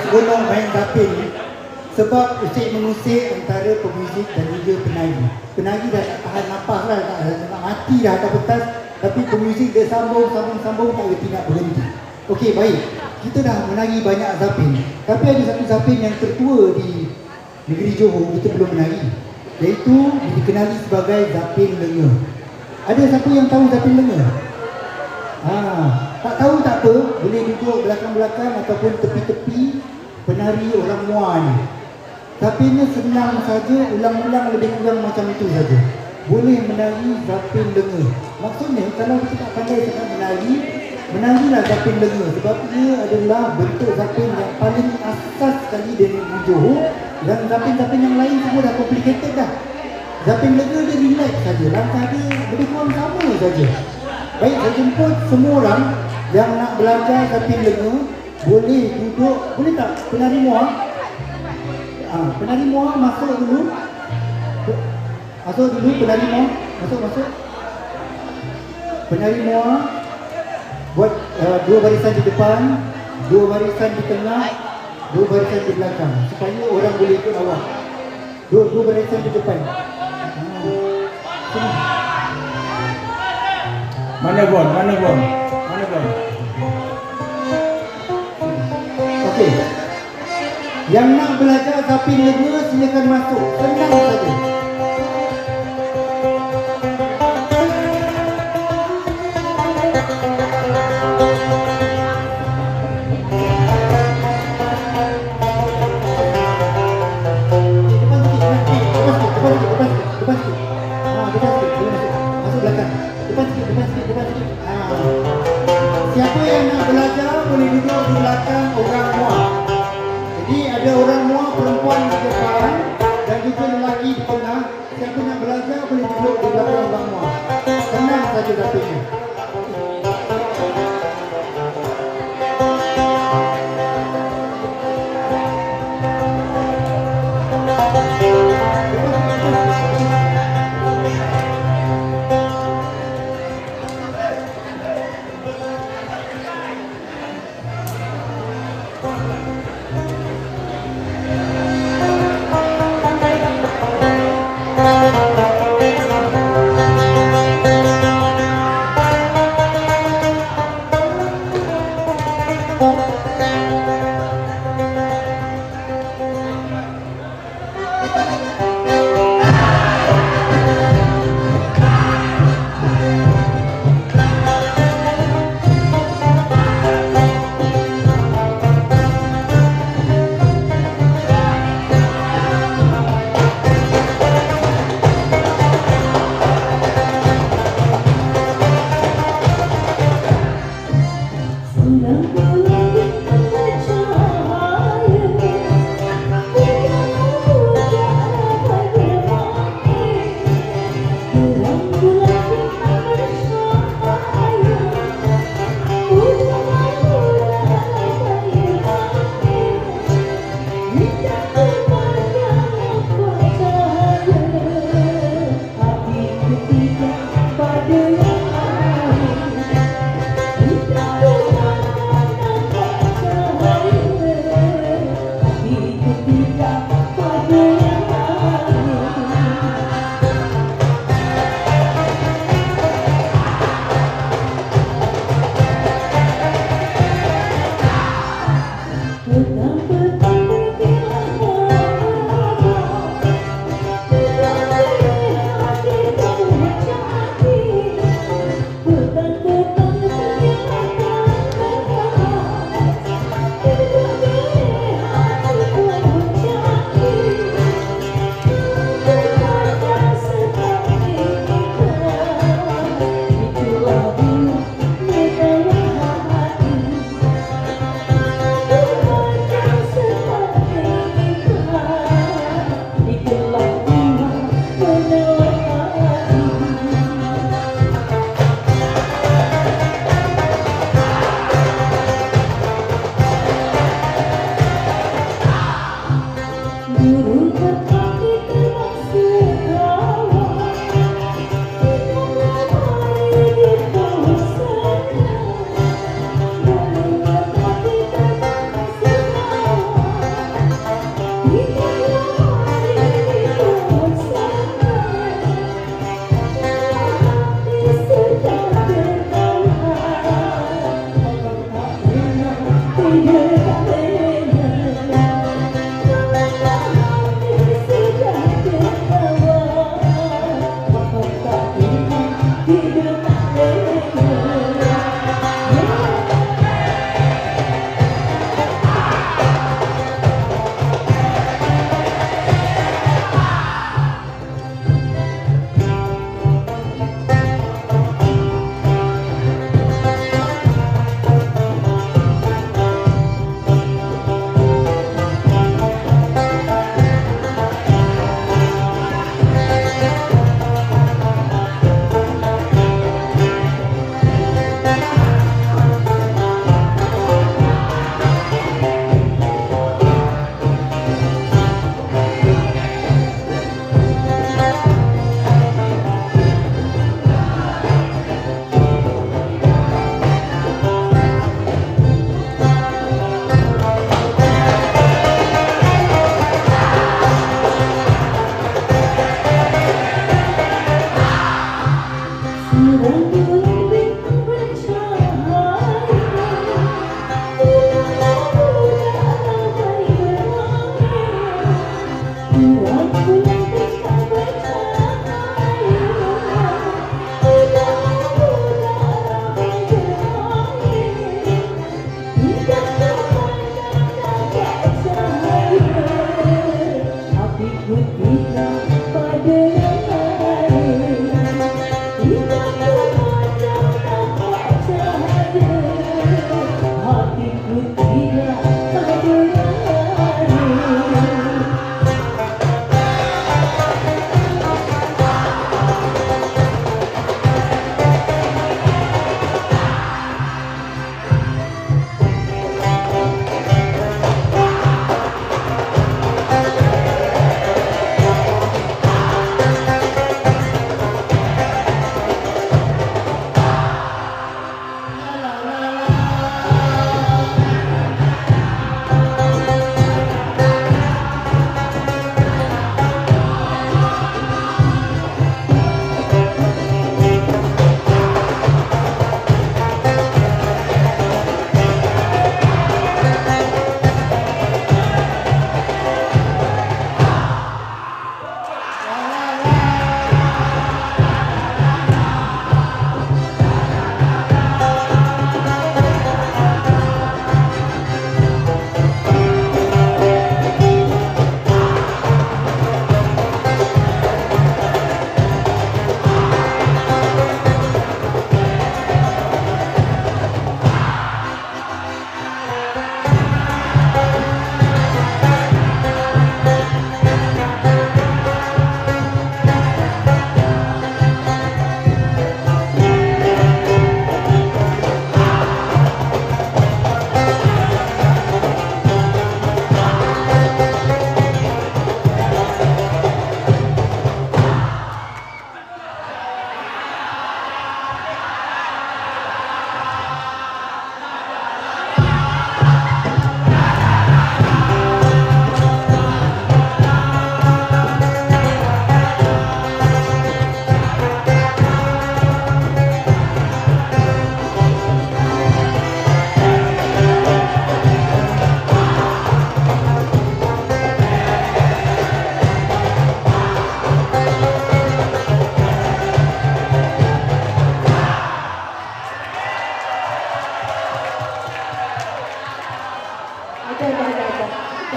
seronok main zapin ni. Sebab usik-mengusik antara pemuzik dan juga penari. Penari dah tak tahan nafas lah, nak mati dah atas pentas. Tapi pemuzik dia sambung, tak reti nak berhenti. Okey, baik. Kita dah menari banyak zapin. Tapi ada satu zapin yang tertua di negeri Johor, kita belum menari. Iaitu dikenali sebagai zapin lenga. Ada siapa yang tahu zapin lenga? Tak tahu tak apa, boleh duduk belakang-belakang ataupun tepi-tepi penari orang Muar ni. Zapinnya senang saja, ulang-ulang lebih kurang macam itu saja. Boleh menari zapin lenga. Maksudnya kalau kita tak pandai sangat menari, menarilah zapin lenga. Sebab ia adalah bentuk zapin yang paling asas sekali di negeri Johor. Dan zapin-zapin yang lain semua dah complicated dah. Zapin lenga dia relax saja, langkah dia lebih kurang sama saja. Baik, saya jemput semua orang yang nak belajar zapin lenga, boleh duduk, boleh tak penari Muar? Penari Muar masuk dulu. Masuk dulu penari Muar, masuk. Penari Muar buat 2 barisan di depan, 2 barisan di tengah, 2 barisan di belakang supaya orang boleh ikut awak. 2 barisan di depan. Sini. Mana Bon? Okey. Yang nak belajar zapin lenga silakan masuk. Senang saja. Depan sikit. Masuk belakang. Depan sikit. Siapa yang nak belajar boleh duduk di belakang orang Muar. Jadi ada orang Muar perempuan di depan dan juga lelaki di tengah.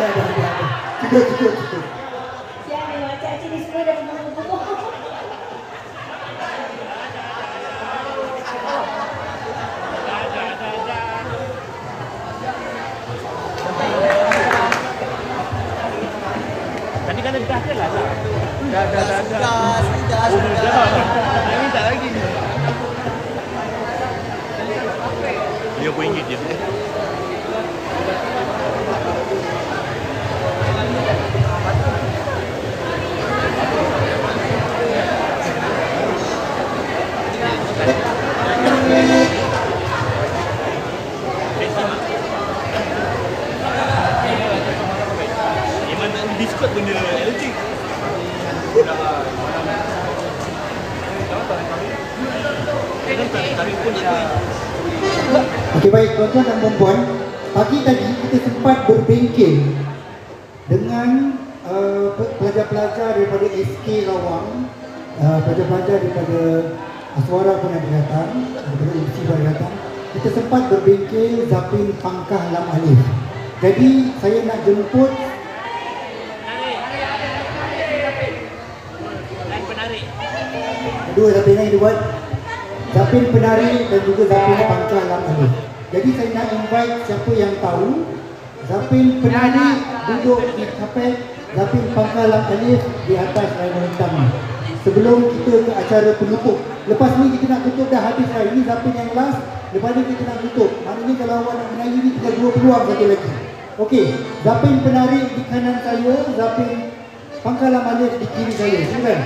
ada. Cukup. Siapa yang macam-macam ni semua dah berbunuh-bunuh. Tadi kan dah ke lah? Dah. Oh, dah. Ini tak lagi ni. Dia RM20 je. Biskut benda elektrik. Tarik pun tak. Okey, baik tuan-tuan dan puan-puan. Pagi tadi kita sempat berbengkel dengan pelajar-pelajar daripada SK Lawang, pelajar-pelajar daripada Aswara pun ada datang, daripada UC pun ada datang. Kita sempat berbengkel Zapin Pangkah Lam Alif. Jadi saya nak jemput dua Zapin yang dibuat, Zapin Penari dan juga Zapin Pangkah Lam Alif. Jadi saya nak invite siapa yang tahu Zapin Penari duduk di kapet, Zapin Pangkah Lam Alif di atas layar hitam. Sebelum kita ke acara penutup. Lepas ni kita nak tutup dah habis dah. Ini Zapin yang last. Lepas ni kita nak tutup. Maknanya kalau awak nak menari ni tinggal 2 peluang satu lagi. Okey, Zapin Penari di kanan saya, Zapin Pangkah Lam Alif di kiri saya. Silakan.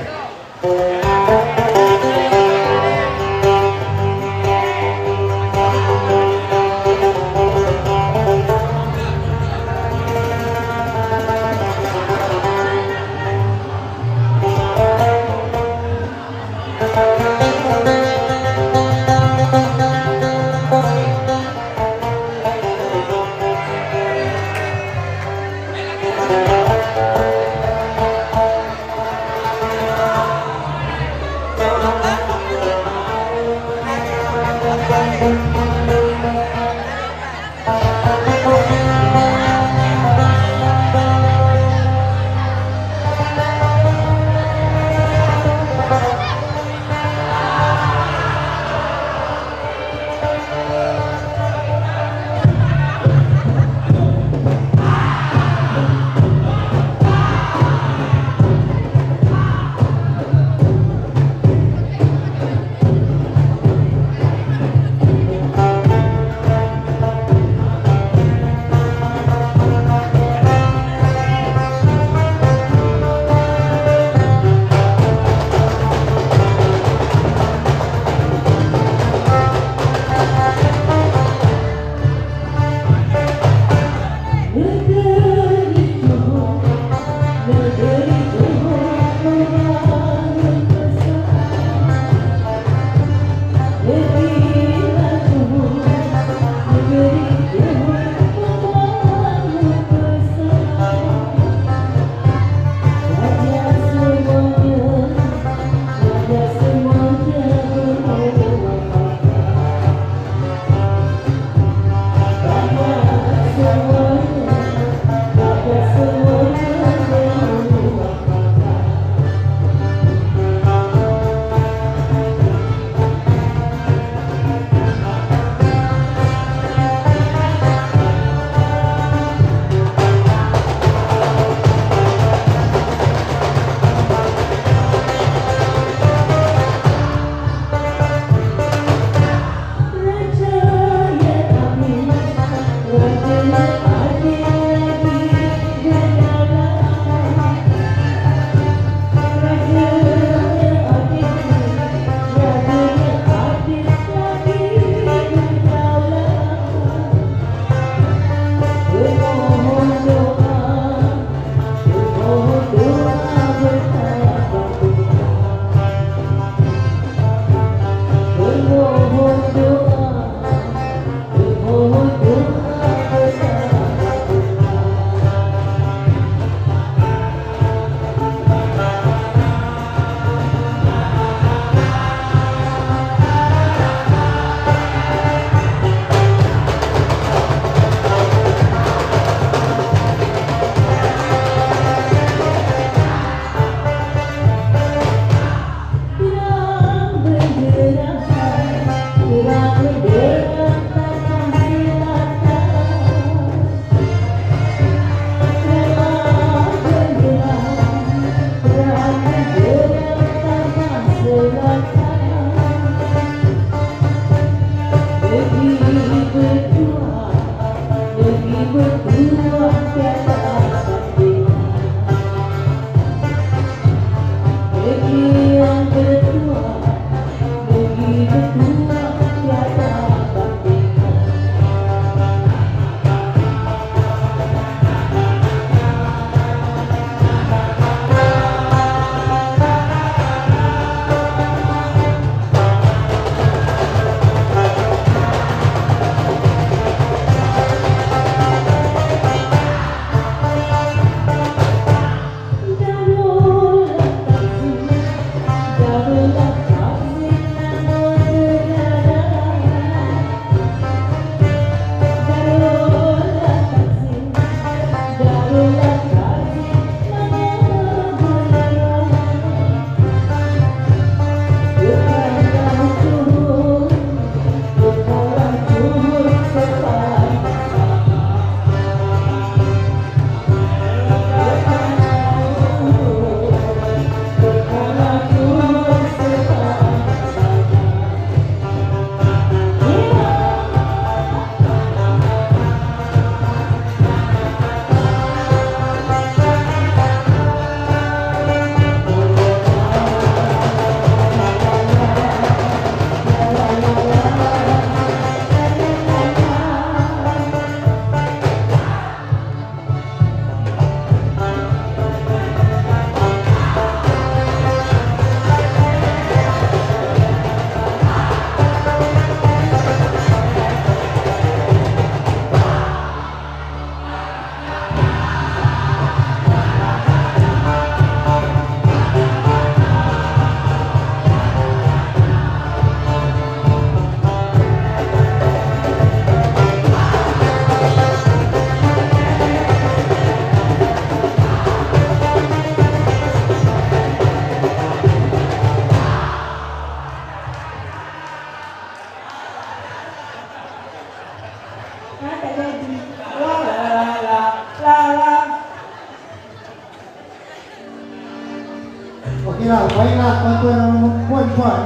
Okeylah, baiklah tuan-tuan dan puan-puan.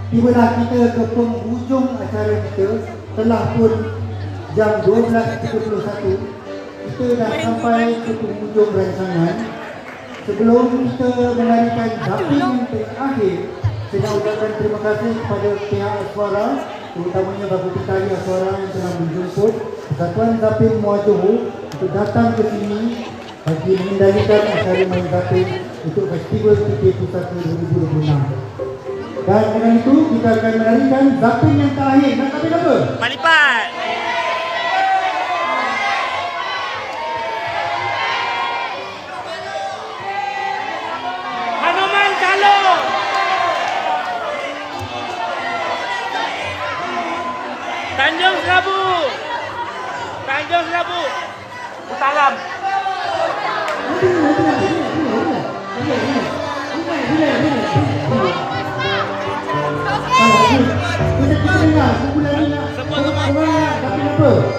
Tibalah kita ke penghujung acara kita. Telah pun jam 12.31. Kita dah sampai ke penghujung rancangan. Sebelum kita melarikan daping yang terakhir, saya nak ucapkan terima kasih kepada pihak Aswara, terutamanya Bapak Petari Aswara yang telah menjemput Persatuan Zapin Muar Johor untuk datang ke sini bagi mengendalikan acara main zapin untuk Festival PKP 2026. Dan dengan itu kita akan melarikan zapin yang terakhir. Nak zapin apa? Malipat. Hanuman Calon. Tanjung Serabu. Tanjung Serabu. Utaram.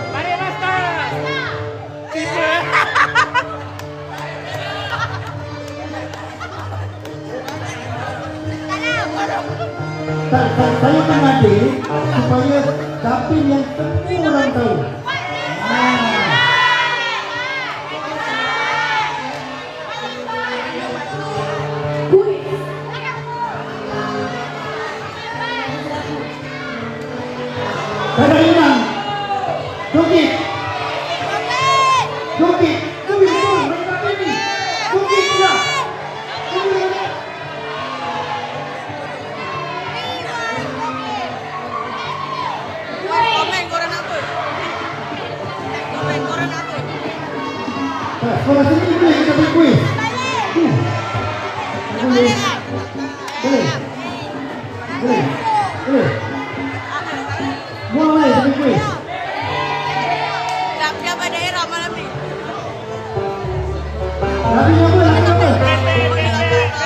Mari Master. Saya mengadik supaya zapin yang semua orang tahu. Pada Imam, Jokit, betul, mereka ini, Jokit tidak, Komen korang apa? Komen korang apa? sekolah sini boleh kita beri kuis. Boleh. Buang lain beri kuis. Siapa daerah malam ni? Lagi apa?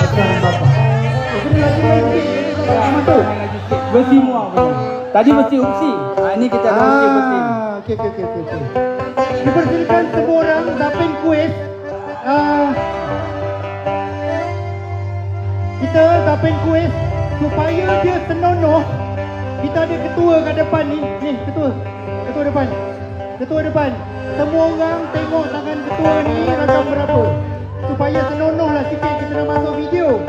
Sekarang Bapak. Beri lagi. Sama tu. Besi muar punya. Tadi besi upsi. Ini kita ada upsi besi. Okey. Dipersilakan semua orang zapin kuis. Kita zapin kuis supaya dia senonoh. Kita ada ketua kat depan ni. Ni ketua depan. Semua orang tengok tangan ketua ni ragam berapa. Supaya senonoh lah sikit kita nak masuk video.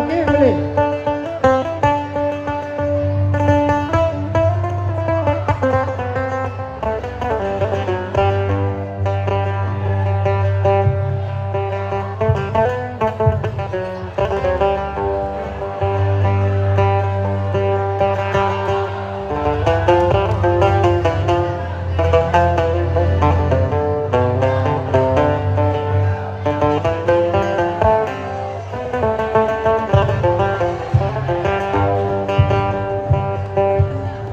Okey, boleh.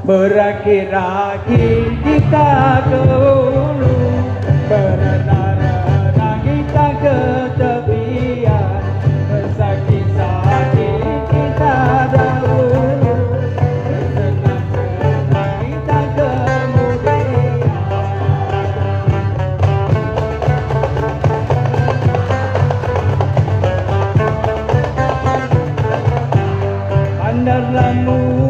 Berakir-akir kita ke hulu, berenang-renang kita ke tepian, bersakit-sakit kita dahulu, bersenang-senang kita kemudian. Bandar Lampung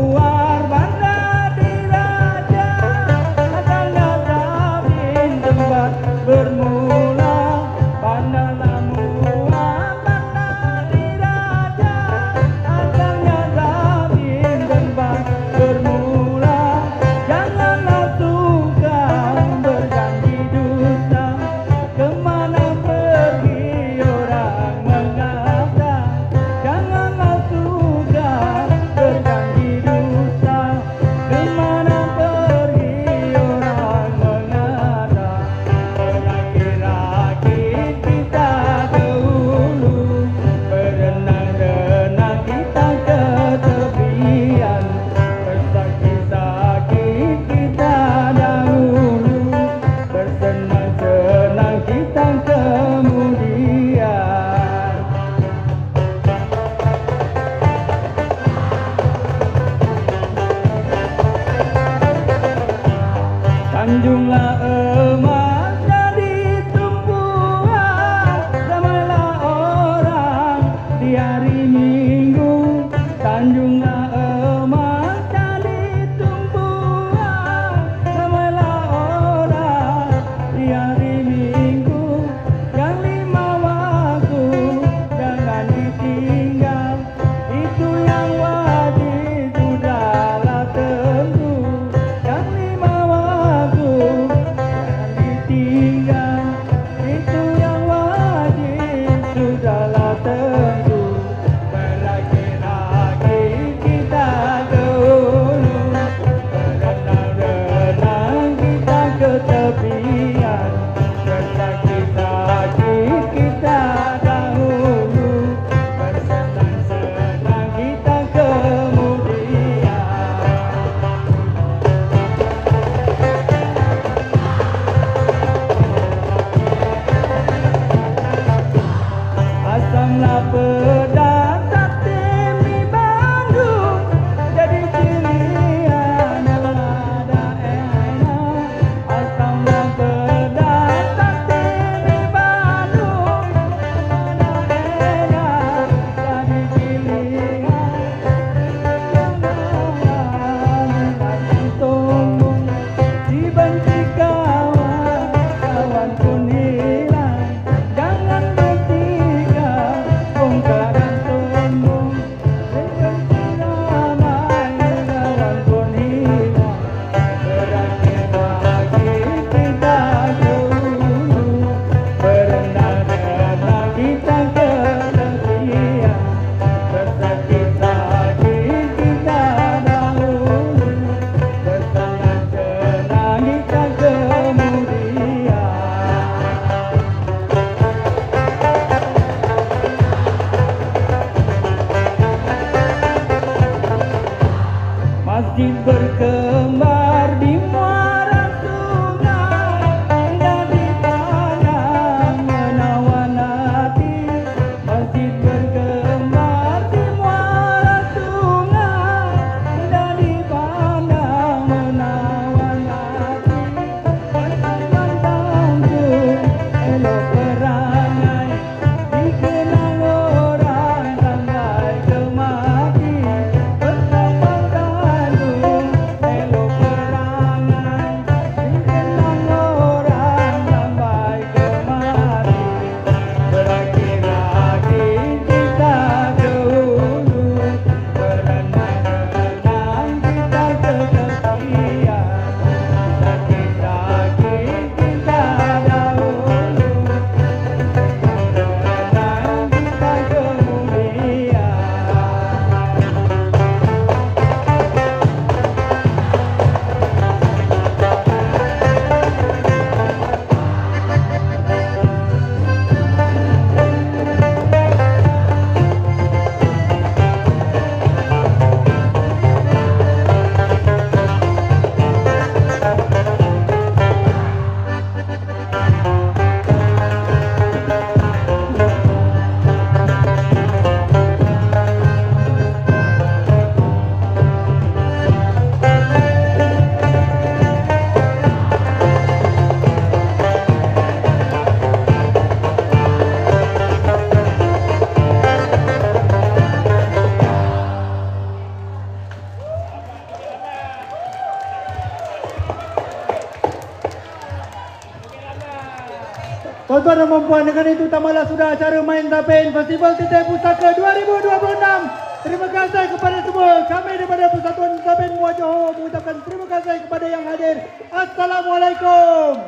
Tuan-tuan dan puan-puan, dengan itu tamatlah sudah acara Main Zapin Festival Titip Pustaka 2026. Terima kasih kepada semua. Kami daripada Persatuan Zapin Muar Johor mengucapkan terima kasih kepada yang hadir. Assalamualaikum.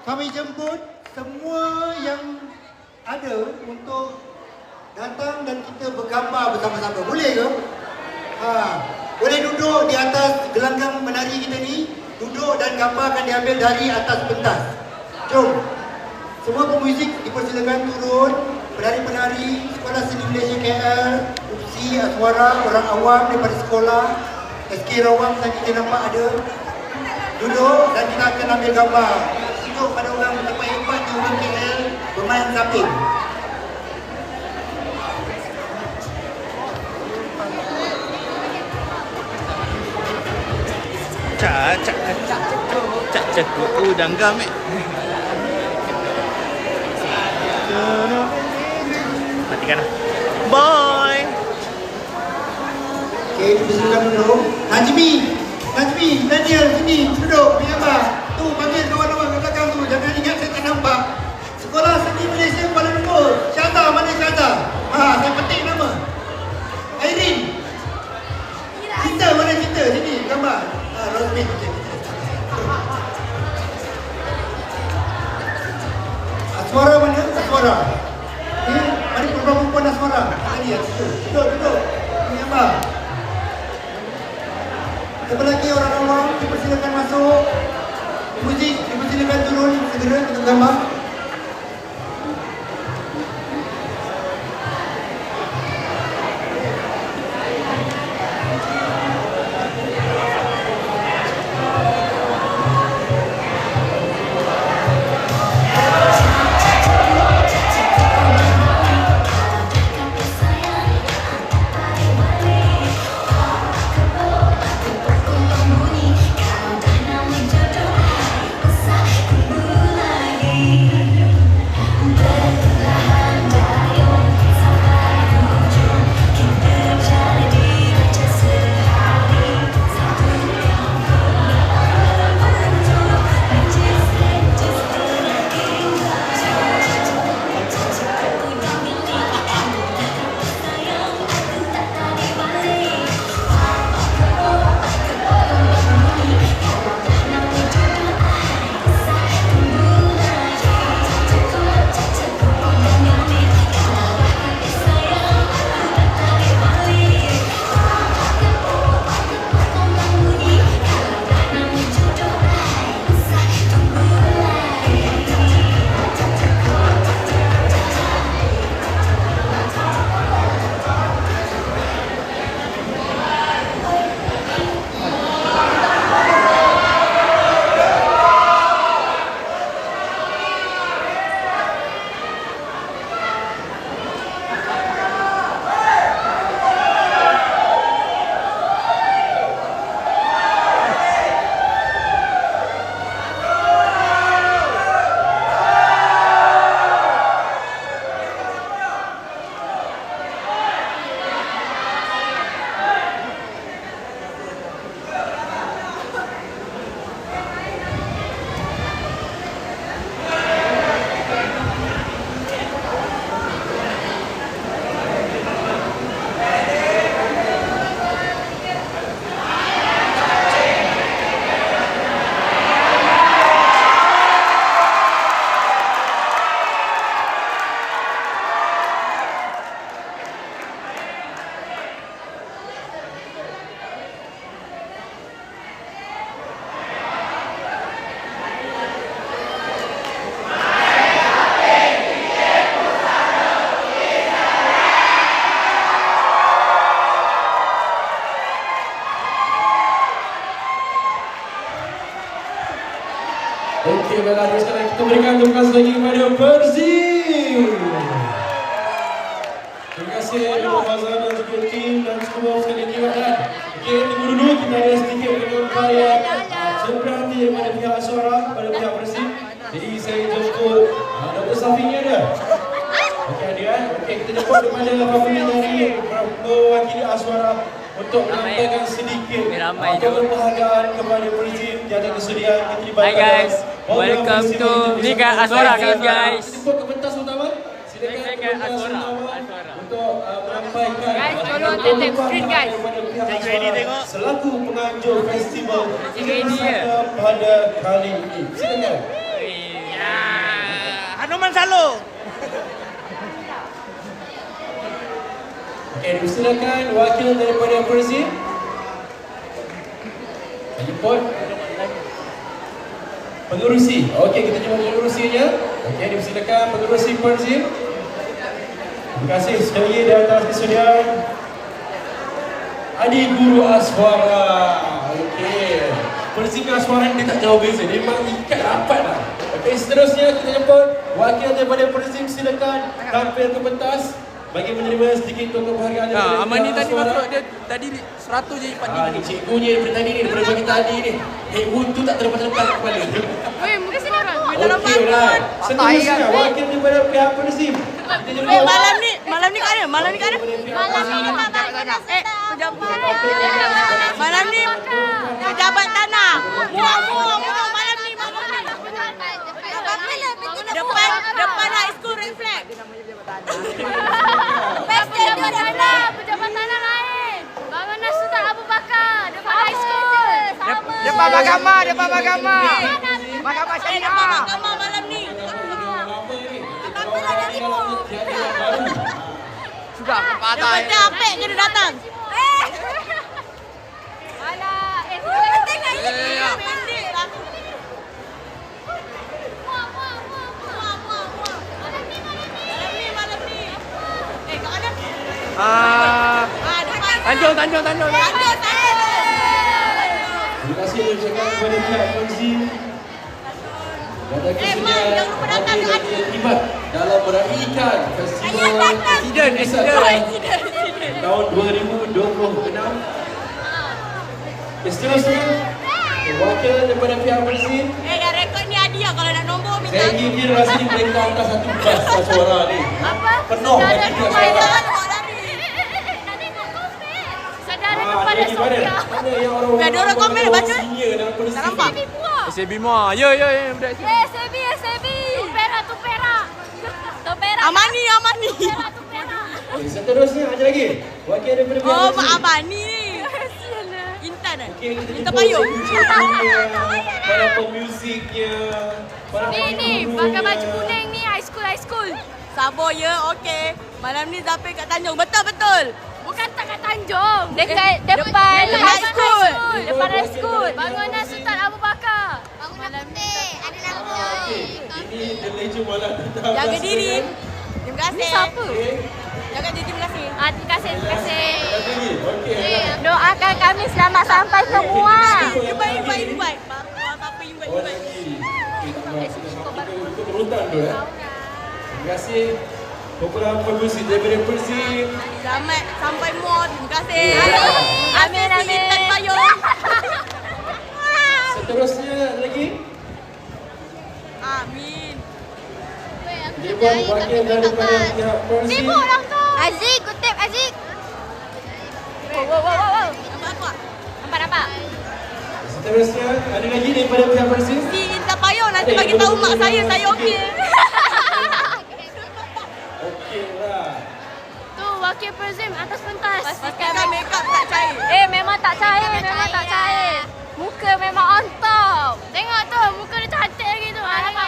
Kami jemput semua yang ada untuk datang dan kita bergambar bersama-sama. Boleh ke? Boleh duduk di atas gelanggang menari kita ni. Duduk dan gambar akan diambil dari atas pentas. Jom. Semua pemuzik dipersilakan turun. Penari-penari Sekolah Seni Malaysia KL, UPSI, Aswara, orang awam daripada sekolah, SK Rawang yang kita nampak ada. Duduk dan kita akan ambil gambar. Tunjuk pada orang hebat-hebat di orang KL bermain zapin. Cak udang gamek. Matikan lah. Bye. Okay, dipersilakan duduk. Najmi, Daniel, sini duduk. Biar tu panggil kawan-kawan kat belakang tu. Jangan ingat saya tak nampak. Sekolah Seni Malaysia Kuala Lumpur. Syahda, mana Syahda? Saya petik nama. Airin. Cinta, mana Cinta? Sini, gambar. Rosmin. Aswara mana? Aswara. Ni, mana perempuan Aswara? Tadi ya, duduk. Ini apa? Sebelah lagi orang awam, dipersilakan masuk. Muzik, dipersilakan turun segera untuk gambar. Okey, baiklah, sekarang kita berikan terima kasih lagi kepada Persib. Terima kasih kepada Fazal dan juga tim dan semua sekali lagi baiklah. Okey, tunggu dulu, kita ada sedikit penyampaian seberang daripada pihak Aswara kepada pihak Persib. Jadi saya jemput Dr. Safi ni ada. Okey, ada kan? Okey, kita jemput daripada Fafuni dari mewakili Aswara untuk menyampaikan sedikit penghargaan kepada Persib yang ada kesediaan kita dibayar Welcome to Liga Azora guys. Jemput ke pentas utama. Silakan ke pentas utama untuk melampaikan. Guys, tolong tengok screen guys. Cikgu ini tengok. Selaku penganjur festival Cikgu ini ya. pada kali ini. Silakan. Hanuman Salo. Okey, dipersilakan wakil daripada Persib. Jemput pengerusi. Okey, kita jumpa pengerusinya. Okey, dipersilakan pengerusi Persib. Terima kasih sekali lagi di atas kesediaan Adik Guru Aswara. Okey, Persib dan Aswara dia tak jauh beza. Dia memang ikat rapat lah. Okey, seterusnya kita jemput wakil daripada Persib. Silakan tampil ke pentas bagi menerima sedikit token penghargaan daripada Amani tadi Aswara. masuk dia tadi 100 je lipat Ni cikgunya daripada tadi ni, daripada pagi tadi ni. Headwood tu tak terlepas-lepas kat kepala. Weh, muka sini orang. Okey, right. Seterusnya, wakil daripada pihak Persib. Kita jemput. Malam ni kat mana? Malam ni kat mana? Pejabat. Malam ni pejabat tanah. Muak malam ni. Depan high school reflect. Pejabat tanah, pejabat tanah lain. Bangunan Sultan Abu Bakar, depan high school. Sama. Depan mahkamah, depan mahkamah. Mahkamah Depan Syariah. mahkamah malam ni. Sudah Dia patah. kata apek kena datang. Alah, Tengok ini. Pendek lah. Malam ni. Kat mana? Depan. Tanjung. Tanjung. Terima kasih ucapkan kepada pihak Persib. Pada kesediaan jangan lupa datang wakil dan terlibat dalam meraihkan festival tahun 2026. Seterusnya, wakil daripada pihak Persib. Yang rekod ni hadiah kalau nak nombor minta. Saya ingin rasa ni mereka angkat satu bas suara ni. Penuh Saudara hati dia depan. suara. Nak tengok komen. Saudara Ah, depan dia dah ni mana? suka. Mana yang orang-orang Biar dia orang komen, baca. senior dalam Persib Tak nampak? ni? SAB Muar. Ya budak sini. SAB. Tu perak. Amani. Tu perak. Okey, seterusnya ada lagi. Wakil daripada pihak Oh, Persib. Mak Amani ni. Intan eh? Okey, kita Minta jemput payung. cikgu-cikgunya, para pemusiknya, para Ni pengurunya. pakai baju kuning ni high school. Sabar ya, okey. Malam ni Zapir kat Tanjung. Betul. Bukan tak kat Tanjung. Dekat depan high school. Depan high school. Bangunan Sultan Abu Bakar. Bangunan putih, ada lampu. Okey, ini The Legend Malam Tentang Jaga Bahasa. diri. Terima kasih. Ni siapa? Okey, Jaga diri, terima kasih. Terima kasih. jaga diri. Okey. Doakan kami selamat sampai semua. Invite. Apa invite? Oh, lagi. Okey, tak apa. Kita beruntang tu Terima kasih. Beberapa pemusik daripada Persib. Selamat sampai mall. Terima kasih. Amin. Intan payung. Seterusnya ada lagi. Amin. Dia buat wakil daripada pihak Persib. Sibuk orang tu. Aziz, kutip Aziz. Wow. Nampak apa? Nampak. Seterusnya ada lagi daripada pihak Persib. Si Intan payung nanti bagi tahu mak saya okey. Okeylah. Tu wakil Persib atas pentas. Pastikan make up tak cair. Memang tak cair. Muka memang on top. Tengok tu, muka dia cantik lagi tu. Nampak?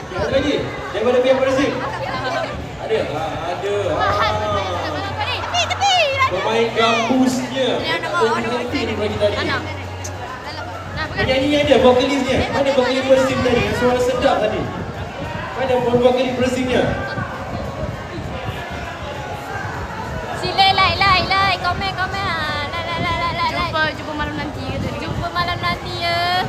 Ada lagi daripada pihak Persib. Ada. Tepi. Pemain gambusnya. Nanti ni bagi tadi. Penyanyi yang ada, vokalisnya. Mana vokalis Persib tadi? Yang suara sedap tadi. Mana vokalis Persibnya? Sila like, komen. Like. Jumpa malam nanti ke tadi. Jumpa malam nanti ya.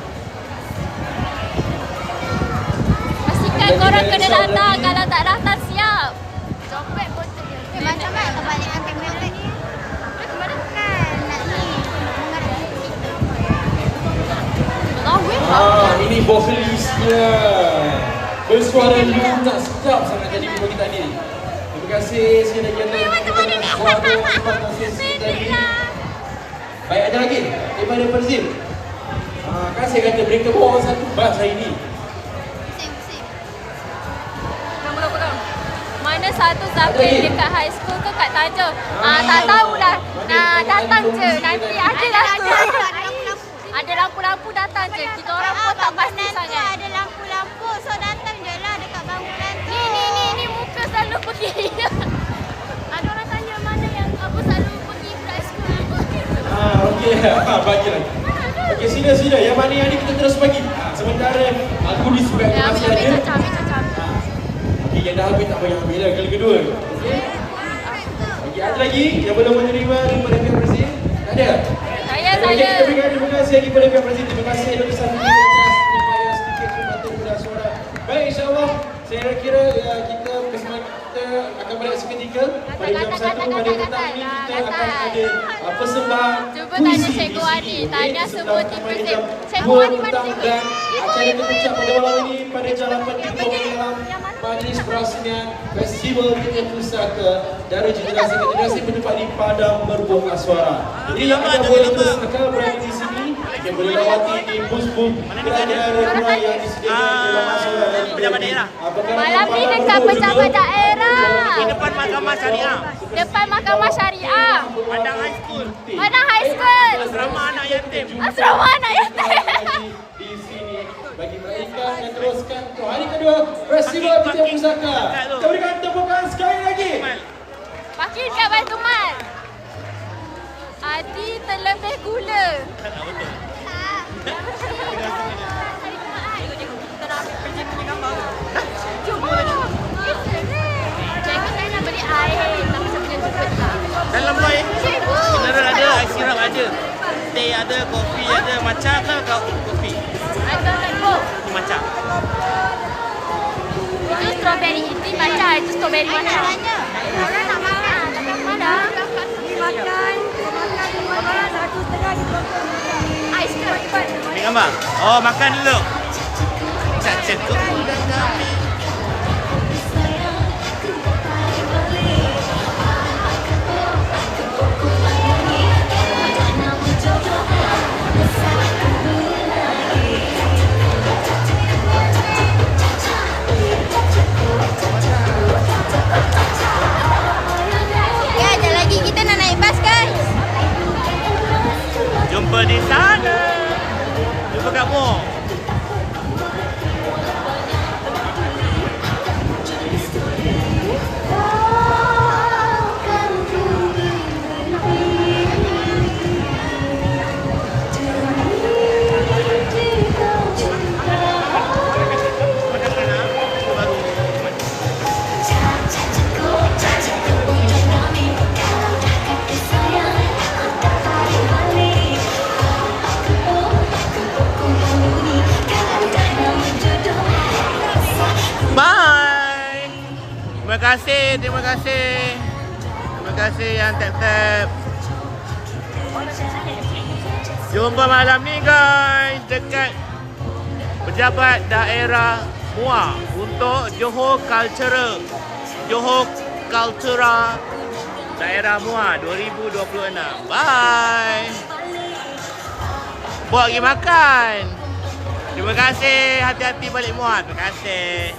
Pastikan korang kena datang. Kalau tak datang siap. Copet botol dia. Macam mana kebalikan kamera ni? Mana? Kan, nak ni. Ini vokalisnya. Bersuara lunak sedap sangat jadi bagi tadi. Terima kasih sekali lagi atas suara tadi. Baik, ada lagi daripada Perzim. Kan saya kata mereka bawa satu bas hari ni. Musim. Belum. Mana satu Zapin dekat high school ke kat Tanjung? Tak tahulah. Datang je. Nanti ada lampu. Ada lampu-lampu datang je. Kita orang pun tak pasti sangat. Ada lampu-lampu. So datang je lah dekat bangunan tu. Ni muka selalu pergi. Ada orang tanya mana yang apa selalu pergi high school. Okey. Bagi lagi. Okey, sila. Yang mana yang ni kita terus bagi. Sementara aku di sebelah Ya, masih ambil ada. cacam. Okey, yang dah habis tak payah ambil lah kali kedua. Okey. Okey, ada lagi yang belum menerima daripada pihak Presiden? Tak ada? Saya. Kita berikan terima kasih lagi kepada pihak Presiden. Terima kasih Dr. Safri atas penyampaian sedikit perkhidmatan Budak Suara. Baik, insyaAllah saya kira kita akan balik seketika. Pada jam 1 pada petang ini kita akan ada persembahan Cuba puisi tanya di Cikgu sini. Ani. Okey, Tanya sebelah semua tim sampai Presiden. jam Cikgu 2 Ani mana petang cikgu? dan acara kepuncak pada malam ini pada jam 8 dalam Majlis Perasingan Festival Kita Pusaka dari generasi ke generasi bertempat di Padang Merbuk Aswara. Jadi yang ada boleh pusaka berada di sini, yang boleh lawati di bus-bus berada rumah yang disediakan dalam Aswara dan Pejabat daerah. Malam ni dekat pejabat daerah. Di depan Mahkamah Syariah. Depan Mahkamah Syariah. Padang High School. Mana high school? Asrama anak yatim. Asrama anak yatim. di sini bagi meraihkan dan teruskan untuk hari kedua Festival Kita Pusaka. Kita berikan tepukan sekali lagi. Makin kat Baitul Mal. Adi terlebih gula. Cuma. Cikgu saya nak beli air. Tapi saya punya jemput tak. Dalam boy. Cikgu. Mineral ada, ice sirap ada. Teh ada, kopi ada, matcha ke kopi? Ada Cikgu. Matcha. Itu strawberry. Itu matcha. Itu strawberry matcha. Orang nak makan. Mana? Makan. Orang 1.5 di pokok. Ais ke? Ambil gambar. Oh, makan dulu. Cacat tu. Ya, ada lagi kita nak naik bas guys. Jumpa di sana. Jumpa kat mall. Bye. Terima kasih yang tap-tap. Jumpa malam ni guys dekat Pejabat Daerah Muar untuk Johor Cultura Daerah Muar 2026. Bye. Bawa pergi makan. Terima kasih. Hati-hati balik Muar. Terima kasih.